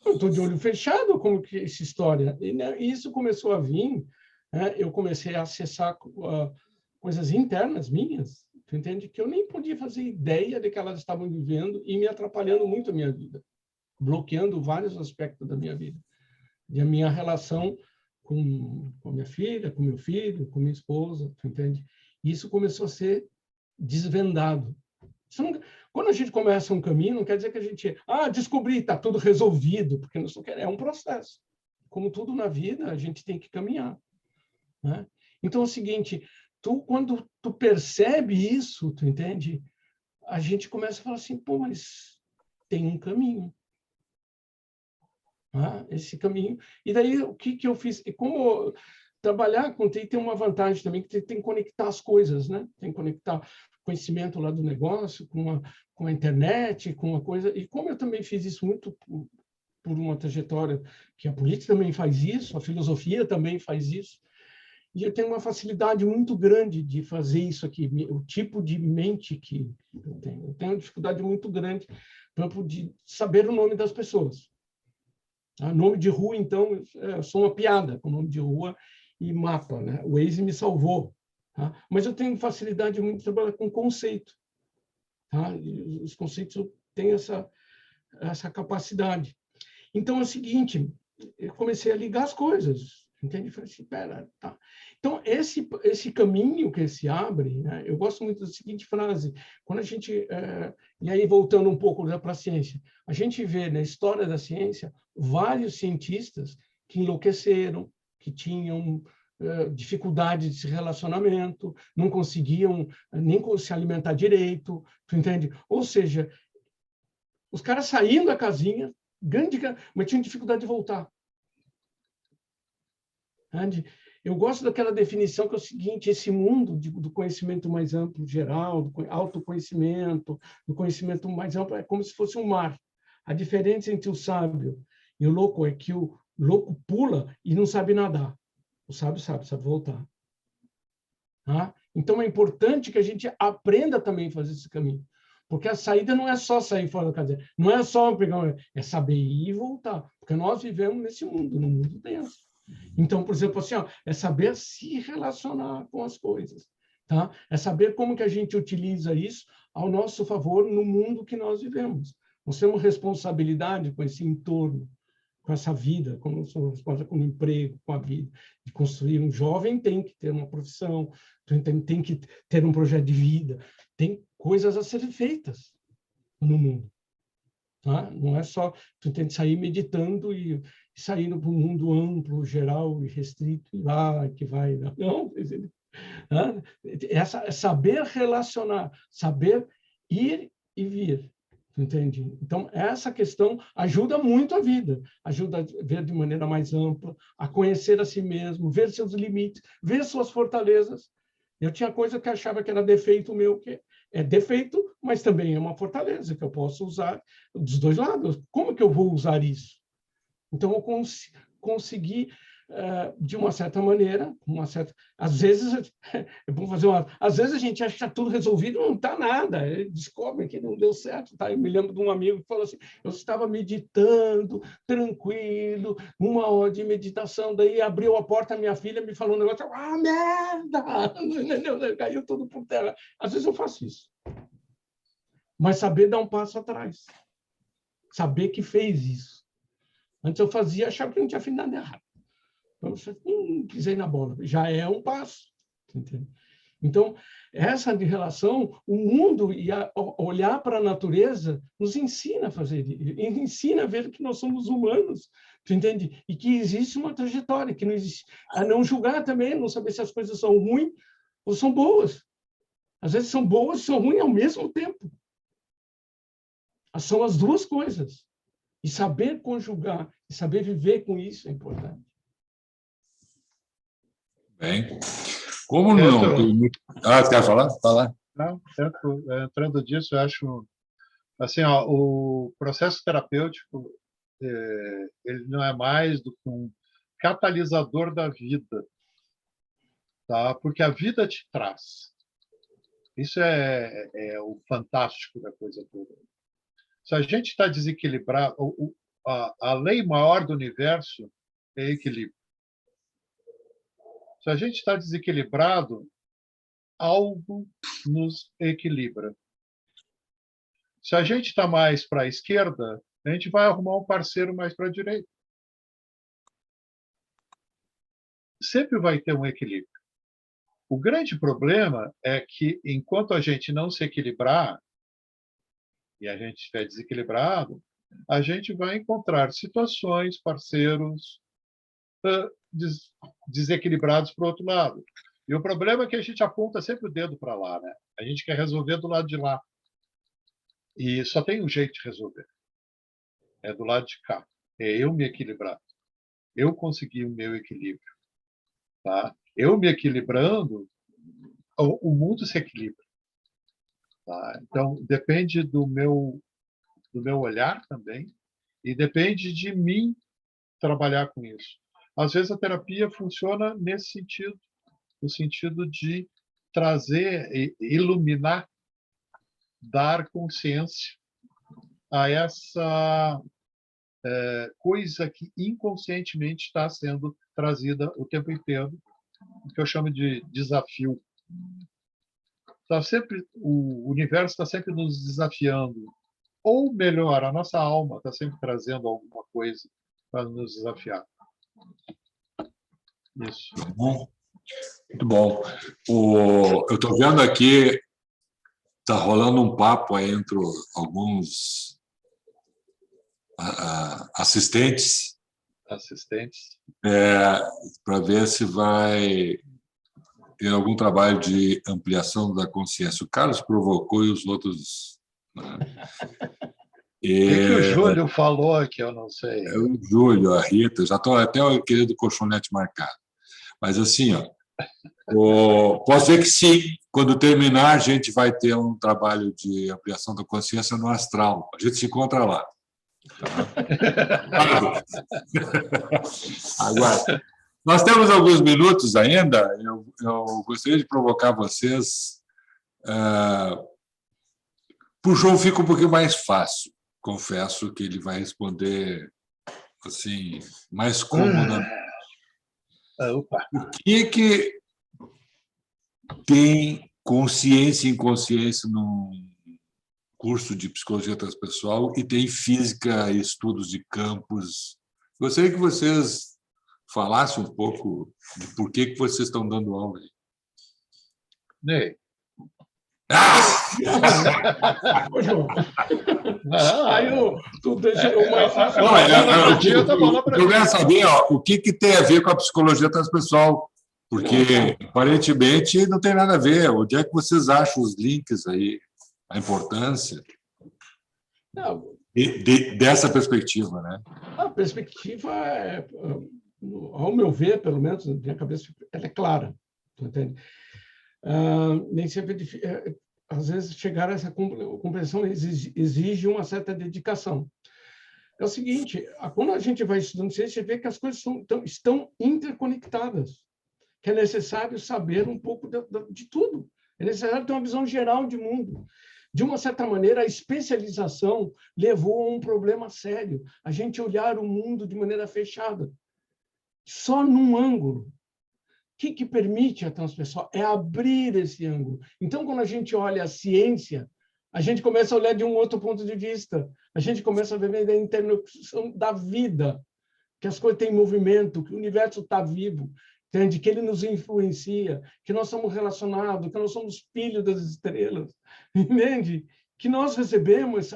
Eu estou de olho fechado, como que essa história? E né, isso começou a vir, né, eu comecei a acessar coisas internas minhas, tu entende? Que eu nem podia fazer ideia de que elas estavam vivendo e me atrapalhando muito a minha vida, bloqueando vários aspectos da minha vida. E a minha relação com a minha filha, com meu filho, com minha esposa, tu entende? Isso começou a ser desvendado. Quando a gente começa um caminho, não quer dizer que a gente descobri, está tudo resolvido, porque não é um processo. Como tudo na vida, a gente tem que caminhar, né? Então é o seguinte, quando tu percebe isso, tu entende? A gente começa a falar assim, pô, mas tem um caminho. Esse caminho. E daí, o que eu fiz? E como trabalhar com TI tem uma vantagem também, que tem que conectar as coisas, né? Tem que conectar conhecimento lá do negócio com a internet, com a coisa. E como eu também fiz isso muito por uma trajetória que a política também faz isso, a filosofia também faz isso, e eu tenho uma facilidade muito grande de fazer isso aqui, o tipo de mente que eu tenho. Eu tenho uma dificuldade muito grande, por exemplo, de saber o nome das pessoas. Nome de rua, então, eu sou uma piada com nome de rua e mapa, né? O Waze me salvou. Tá? Mas eu tenho facilidade muito de trabalhar com conceito. Tá? E os conceitos têm essa capacidade. Então, é o seguinte, eu comecei a ligar as coisas, entende? Falei assim, pera, tá. Então, esse caminho que se abre, né? Eu gosto muito da seguinte frase, quando a gente... e aí, voltando um pouco para a ciência, a gente vê na história da ciência vários cientistas que enlouqueceram, que tinham dificuldade de relacionamento, não conseguiam nem se alimentar direito, tu entende? Ou seja, os caras saíam da casinha, mas tinham dificuldade de voltar. Eu gosto daquela definição que é o seguinte, esse mundo do conhecimento mais amplo, geral, do autoconhecimento, do conhecimento mais amplo, é como se fosse um mar. A diferença entre o sábio e o louco é que o louco pula e não sabe nadar. O sábio sabe voltar. Tá? Então, é importante que a gente aprenda também a fazer esse caminho. Porque a saída não é só sair fora da cadeia, não é só pegar, é saber ir e voltar. Porque nós vivemos nesse mundo, num mundo denso. Então, por exemplo, assim, ó, é saber se relacionar com as coisas. Tá? É saber como que a gente utiliza isso ao nosso favor no mundo que nós vivemos. Nós temos responsabilidade com esse entorno, com essa vida, com o emprego, com a vida, de construir. Um jovem tem que ter uma profissão, tem que ter um projeto de vida, tem coisas a serem feitas no mundo. Tá? Não é só tu tem que sair meditando e saindo para um mundo amplo, geral e restrito, e lá que vai. Não, é saber relacionar, saber ir e vir. Entende? Então, essa questão ajuda muito a vida, ajuda a ver de maneira mais ampla, a conhecer a si mesmo, ver seus limites, ver suas fortalezas. Eu tinha coisa que achava que era defeito meu, que é defeito, mas também é uma fortaleza, que eu posso usar dos dois lados. Como que eu vou usar isso? Então, eu consegui, de uma certa maneira, às vezes, é bom fazer às vezes a gente acha que está tudo resolvido, não está nada, descobre que não deu certo. Tá? Eu me lembro de um amigo que falou assim, eu estava meditando, tranquilo, 1 hora de meditação, daí abriu a porta, minha filha me falou um negócio, merda! Caiu tudo por terra. Às vezes eu faço isso. Mas saber dar um passo atrás. Saber que fez isso. Antes eu fazia, achava que não tinha feito nada errado. Pisei na bola. Já é um passo. Entende? Então, essa de relação, o mundo e olhar para a natureza nos ensina a fazer, ensina a ver que nós somos humanos, tu entende? E que existe uma trajetória, que não existe, a não julgar também, não saber se as coisas são ruins ou são boas. Às vezes são boas e são ruins ao mesmo tempo. São as duas coisas. E saber conjugar, e saber viver com isso é importante. Bem, como não tem muito... quer falar? Fala. Não, entrando disso, eu acho assim, ó, o processo terapêutico ele não é mais do que um catalisador da vida, tá? Porque a vida te traz. Isso é o fantástico da coisa toda. Se a gente está desequilibrado, a lei maior do universo é equilíbrio. Se a gente está desequilibrado, algo nos equilibra. Se a gente está mais para a esquerda, a gente vai arrumar um parceiro mais para a direita. Sempre vai ter um equilíbrio. O grande problema é que, enquanto a gente não se equilibrar, e a gente estiver desequilibrado, a gente vai encontrar situações, parceiros desequilibrados para o outro lado. E o problema é que a gente aponta sempre o dedo para lá, né? A gente quer resolver do lado de lá. E só tem um jeito de resolver. É do lado de cá. É eu me equilibrar. Eu conseguir o meu equilíbrio. Tá? Eu me equilibrando, o mundo se equilibra. Tá? Então, depende do meu olhar também e depende de mim trabalhar com isso. Às vezes a terapia funciona nesse sentido, no sentido de trazer, iluminar, dar consciência a essa coisa que inconscientemente está sendo trazida o tempo inteiro, o que eu chamo de desafio. O universo está sempre nos desafiando. Ou melhor, a nossa alma está sempre trazendo alguma coisa para nos desafiar. Isso. Muito bom. Eu estou vendo aqui, está rolando um papo aí entre alguns assistentes para ver se vai ter algum trabalho de ampliação da consciência. O Carlos provocou e os outros... Né? O que o Júlio falou que eu não sei? O Júlio, a Rita, já estou até o querido colchonete marcado. Mas assim, posso dizer que sim, quando terminar, a gente vai ter um trabalho de ampliação da consciência no astral. A gente se encontra lá. Tá? Agora, Nós temos alguns minutos ainda. Eu gostaria de provocar vocês. Para o João fica um pouquinho mais fácil. Confesso que ele vai responder assim, mais comodamente. Opa. O que tem consciência e inconsciência num curso de psicologia transpessoal e tem física e estudos de campos? Gostaria que vocês falassem um pouco de por que vocês estão dando aula aí. Ney. Ô, João. Não. Aí tu deixa eu mais fácil. Eu quero saber o que tem a ver com a psicologia transpessoal, porque aparentemente não tem nada a ver. Onde é que vocês acham os links aí, a importância dessa perspectiva, né? A perspectiva ao meu ver, pelo menos na minha cabeça, ela é clara, tu entende? Nem sempre às vezes chegar a essa compreensão exige uma certa dedicação. É o seguinte, quando a gente vai estudando ciência, vê que as coisas estão interconectadas, que é necessário saber um pouco de tudo. É necessário ter uma visão geral de mundo. De uma certa maneira, a especialização levou a um problema sério, a gente olhar o mundo de maneira fechada, só num ângulo. O que permite a transpessoal é abrir esse ângulo. Então, quando a gente olha a ciência, a gente começa a olhar de um outro ponto de vista. A gente começa a ver a interlocução da vida, que as coisas têm movimento, que o universo está vivo, entende? Que ele nos influencia, que nós somos relacionados, que nós somos filhos das estrelas, entende? Que nós recebemos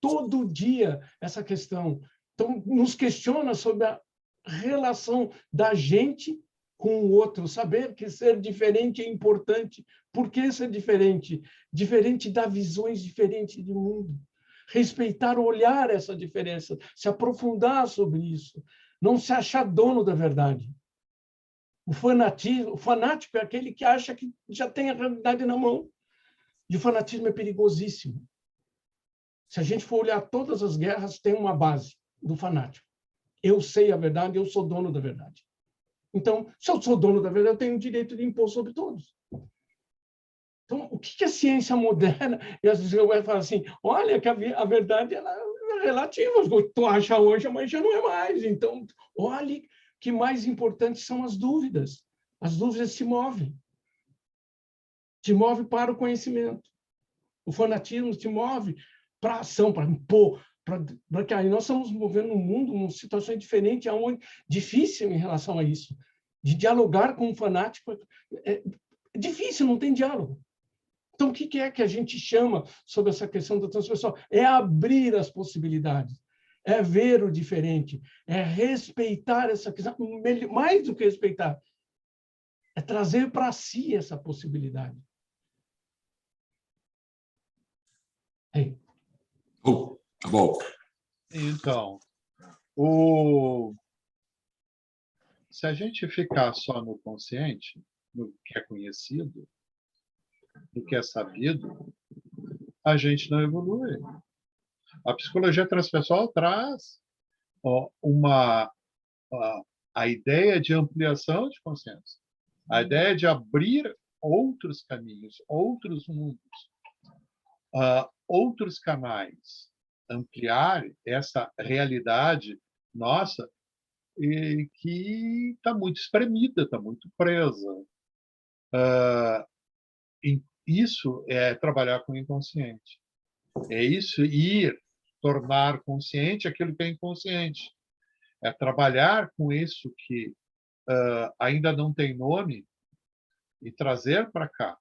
todo dia essa questão. Então, nos questiona sobre a relação da gente com o outro, saber que ser diferente é importante. Por que ser diferente? Diferente dá visões diferentes de mundo. Respeitar, olhar essa diferença, se aprofundar sobre isso, não se achar dono da verdade. O fanático é aquele que acha que já tem a realidade na mão. E o fanatismo é perigosíssimo. Se a gente for olhar todas as guerras, tem uma base do fanático. Eu sei a verdade, eu sou dono da verdade. Então, se eu sou dono da verdade, eu tenho o direito de impor sobre todos. Então, o que é ciência moderna? E às vezes eu vou falar assim, olha, que a verdade ela é relativa. O que tu acha hoje, amanhã já não é mais. Então, olhe que mais importantes são as dúvidas. As dúvidas te movem. Te move para o conhecimento. O fanatismo te move para a ação, para impor. Porque aí nós estamos movendo no mundo uma situação diferente, difícil em relação a isso. De dialogar com um fanático é difícil, não tem diálogo. Então, o que é que a gente chama sobre essa questão da transpessoal? É abrir as possibilidades, é ver o diferente, é respeitar essa questão, mais do que respeitar, é trazer para si essa possibilidade. Aí. Tá bom. Então, se a gente ficar só no consciente, no que é conhecido, no que é sabido, a gente não evolui. A psicologia transpessoal traz a ideia de ampliação de consciência, a ideia de abrir outros caminhos, outros mundos, outros canais, ampliar essa realidade nossa e que está muito espremida, está muito presa. Isso é trabalhar com o inconsciente. É isso, tornar consciente aquilo que é inconsciente. É trabalhar com isso que ainda não tem nome e trazer para cá,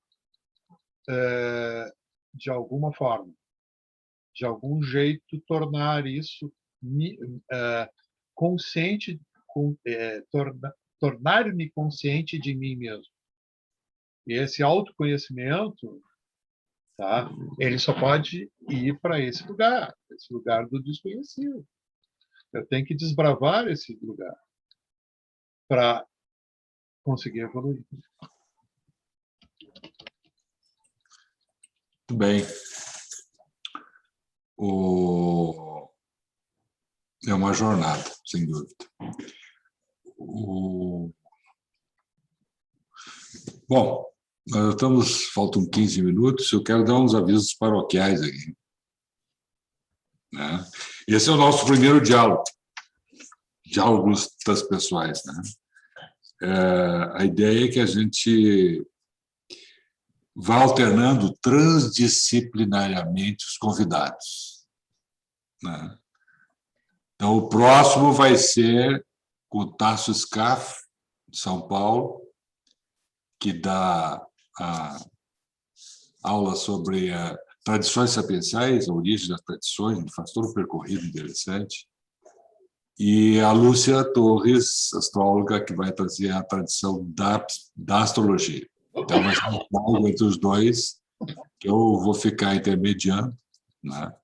de alguma forma, de algum jeito, tornar isso consciente, tornar-me consciente de mim mesmo. E esse autoconhecimento, tá? Ele só pode ir para esse lugar do desconhecido. Eu tenho que desbravar esse lugar para conseguir evoluir. Muito bem. É uma jornada, sem dúvida. Bom, faltam 15 minutos, eu quero dar uns avisos paroquiais aqui, né? Esse é o nosso primeiro diálogos das pessoais, né? A ideia é que a gente vá alternando transdisciplinariamente os convidados, né? Então, o próximo vai ser o Tasso Scaff, de São Paulo, que dá a aula sobre tradições sapienciais, a origem das tradições, ele faz todo um percorrido interessante. E a Lúcia Torres, astróloga, que vai trazer a tradição da astrologia. Então, vai ser um diálogo entre os dois, que eu vou ficar intermediando, né?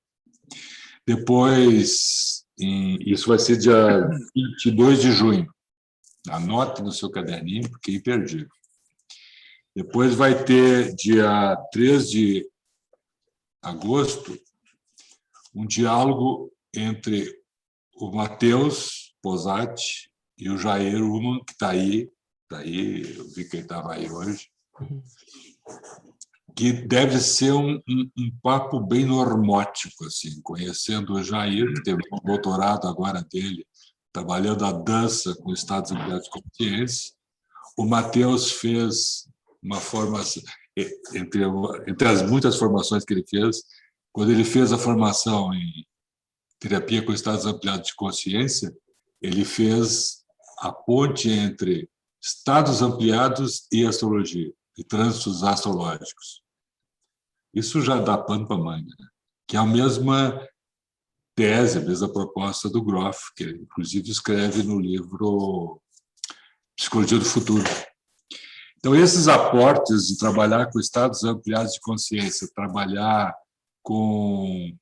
Depois, isso vai ser dia 22 de junho. Anote no seu caderninho, porque é imperdível. Depois vai ter, dia 3 de agosto, um diálogo entre o Matheus Posati e o Jair Uman, que está aí, eu vi que ele estava aí hoje, que deve ser um papo bem normótico, assim, conhecendo o Jair, que teve um doutorado agora dele, trabalhando a dança com estados ampliados de consciência. O Matheus fez uma formação, entre as muitas formações que ele fez, quando ele fez a formação em terapia com estados ampliados de consciência, ele fez a ponte entre estados ampliados e astrologia, e trânsitos astrológicos. Isso já dá pano para manga, né? Que é a mesma tese, a mesma proposta do Groff, que ele, inclusive, escreve no livro Psicologia do Futuro. Então, esses aportes de trabalhar com estados ampliados de consciência, trabalhar com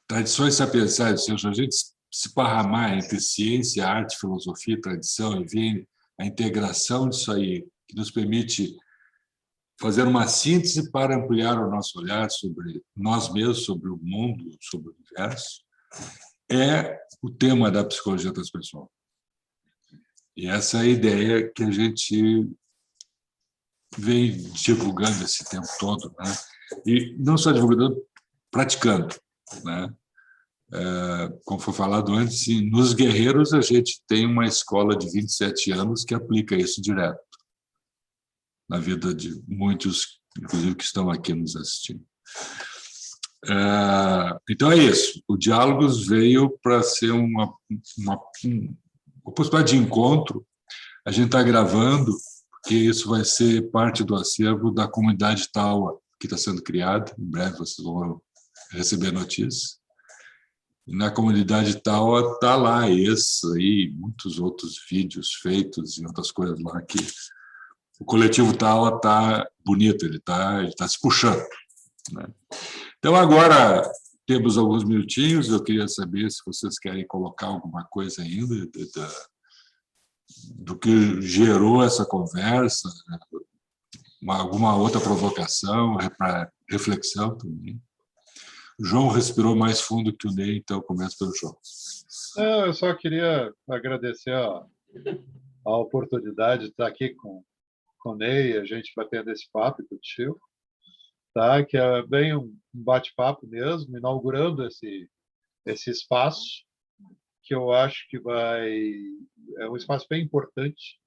tradições sapienciais, ou seja, a gente se esparramar entre ciência, arte, filosofia, tradição, e ver a integração disso aí, que nos permite fazer uma síntese para ampliar o nosso olhar sobre nós mesmos, sobre o mundo, sobre o universo, é o tema da psicologia transpessoal. E essa é a ideia que a gente vem divulgando esse tempo todo, né? E não só divulgando, praticando, né? Como foi falado antes, nos guerreiros a gente tem uma escola de 27 anos que aplica isso direto na vida de muitos, inclusive, que estão aqui nos assistindo. Então é isso. O Diálogos veio para ser uma possibilidade de encontro. A gente está gravando, porque isso vai ser parte do acervo da comunidade Taua, que está sendo criada. Em breve vocês vão receber notícias. E na comunidade Taua está lá esse e muitos outros vídeos feitos e outras coisas lá que o coletivo Taua está bonito, ele tá se puxando, né? Então, agora temos alguns minutinhos, eu queria saber se vocês querem colocar alguma coisa ainda do que gerou essa conversa, alguma outra provocação, para reflexão também. O João respirou mais fundo que o Ney, então começa pelo João. Eu só queria agradecer a oportunidade de estar aqui com o Ney, a gente batendo esse papo com o tio, tá? Que é bem um bate-papo mesmo, inaugurando esse espaço, que eu acho que é um espaço bem importante,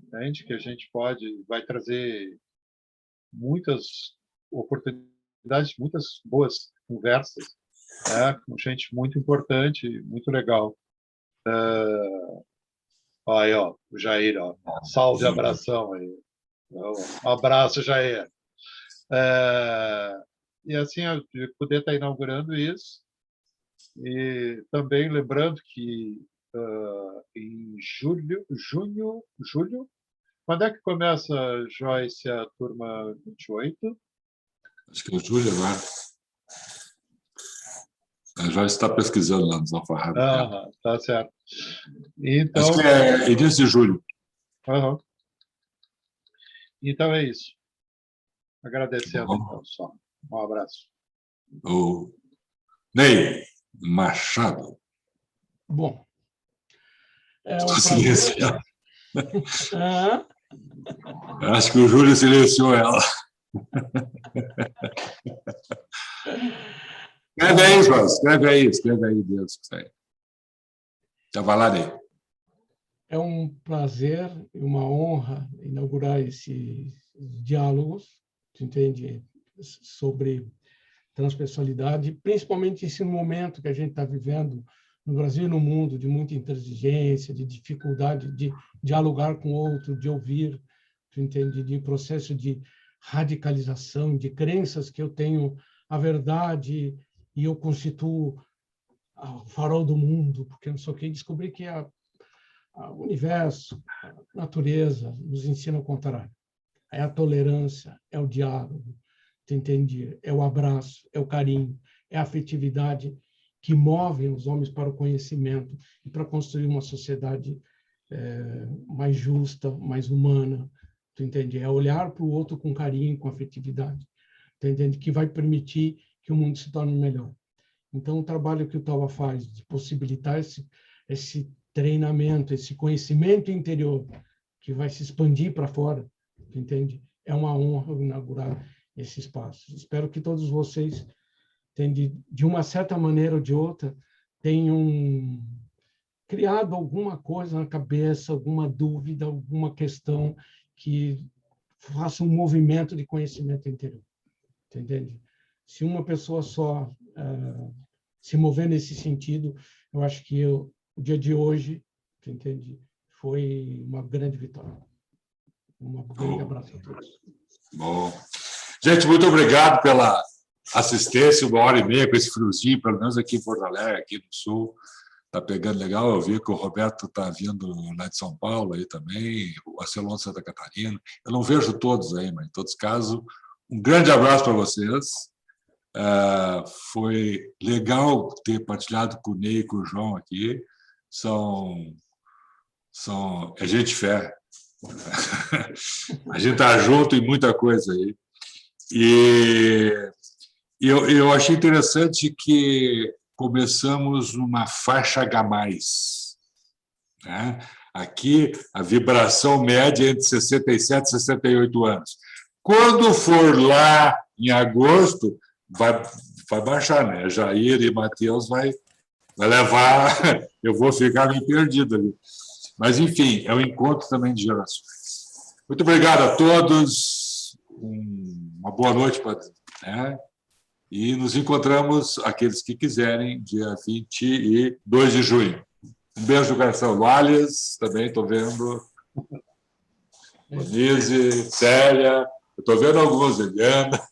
entende? Que a gente vai trazer muitas oportunidades, muitas boas conversas, né? Com gente muito importante, muito legal. Aí, ó, o Jair, ó, salve, abração aí. Um abraço, Jair. E assim, de poder estar inaugurando isso. E também lembrando que em julho, quando é que começa, Joyce, a turma 28? Acho que é o Júlio agora. A Joyce está pesquisando lá nos Alfarrabos. Tá certo. Então, acho que é início de julho. Então é isso. Agradecendo, então, só. Um abraço. O Ney Machado. Bom, é um Estou prazer. silenciando. Ah, Eu acho que o Júlio silenciou ela. Escreve aí, João. Escreve aí, Deus. Já falarei. é um prazer e uma honra inaugurar esses diálogos, tu entende, sobre transpessoalidade, principalmente esse momento que a gente está vivendo no Brasil e no mundo, de muita intransigência, de dificuldade de dialogar com o outro, de ouvir, tu entende, de processo de radicalização, de crenças que eu tenho a verdade e eu constituo o farol do mundo, porque não sei o que, descobri que o universo, a natureza nos ensina o contrário. É a tolerância, é o diálogo, tu entende? É o abraço, é o carinho, é a afetividade que movem os homens para o conhecimento e para construir uma sociedade mais justa, mais humana, tu entende? É olhar para o outro com carinho, com afetividade, tu entende? Que vai permitir que o mundo se torne melhor. Então, o trabalho que o Tauá faz de possibilitar esse treinamento, esse conhecimento interior que vai se expandir para fora, entende? É uma honra inaugurar esse espaço. Espero que todos vocês, de uma certa maneira ou de outra, tenham criado alguma coisa na cabeça, alguma dúvida, alguma questão que faça um movimento de conhecimento interior, entende? Se uma pessoa só se mover nesse sentido, eu acho que o dia de hoje, entende, foi uma grande vitória. Um grande abraço a todos. Bom. Gente, muito obrigado pela assistência, 1h30 com esse friozinho, pelo menos aqui em Porto Alegre, aqui no Sul. Está pegando legal. Eu vi que o Roberto está vindo lá de São Paulo aí também, o Arcelon de Santa Catarina. Eu não vejo todos aí, mas em todos os casos, um grande abraço para vocês. Foi legal ter partilhado com o Ney e com o João aqui. É gente de fé. A gente está junto em muita coisa aí. E eu achei interessante que começamos numa faixa H+, né? Aqui, a vibração média é entre 67 e 68 anos. Quando for lá em agosto, vai baixar, né? Jair e Matheus vai levar, eu vou ficar meio perdido ali. Mas, enfim, é um encontro também de gerações. Muito obrigado a todos, uma boa noite, né? E nos encontramos, aqueles que quiserem, dia 22 de junho. Um beijo do coração. Walias, também estou vendo. Denise, Célia, eu estou vendo alguns, Eliana.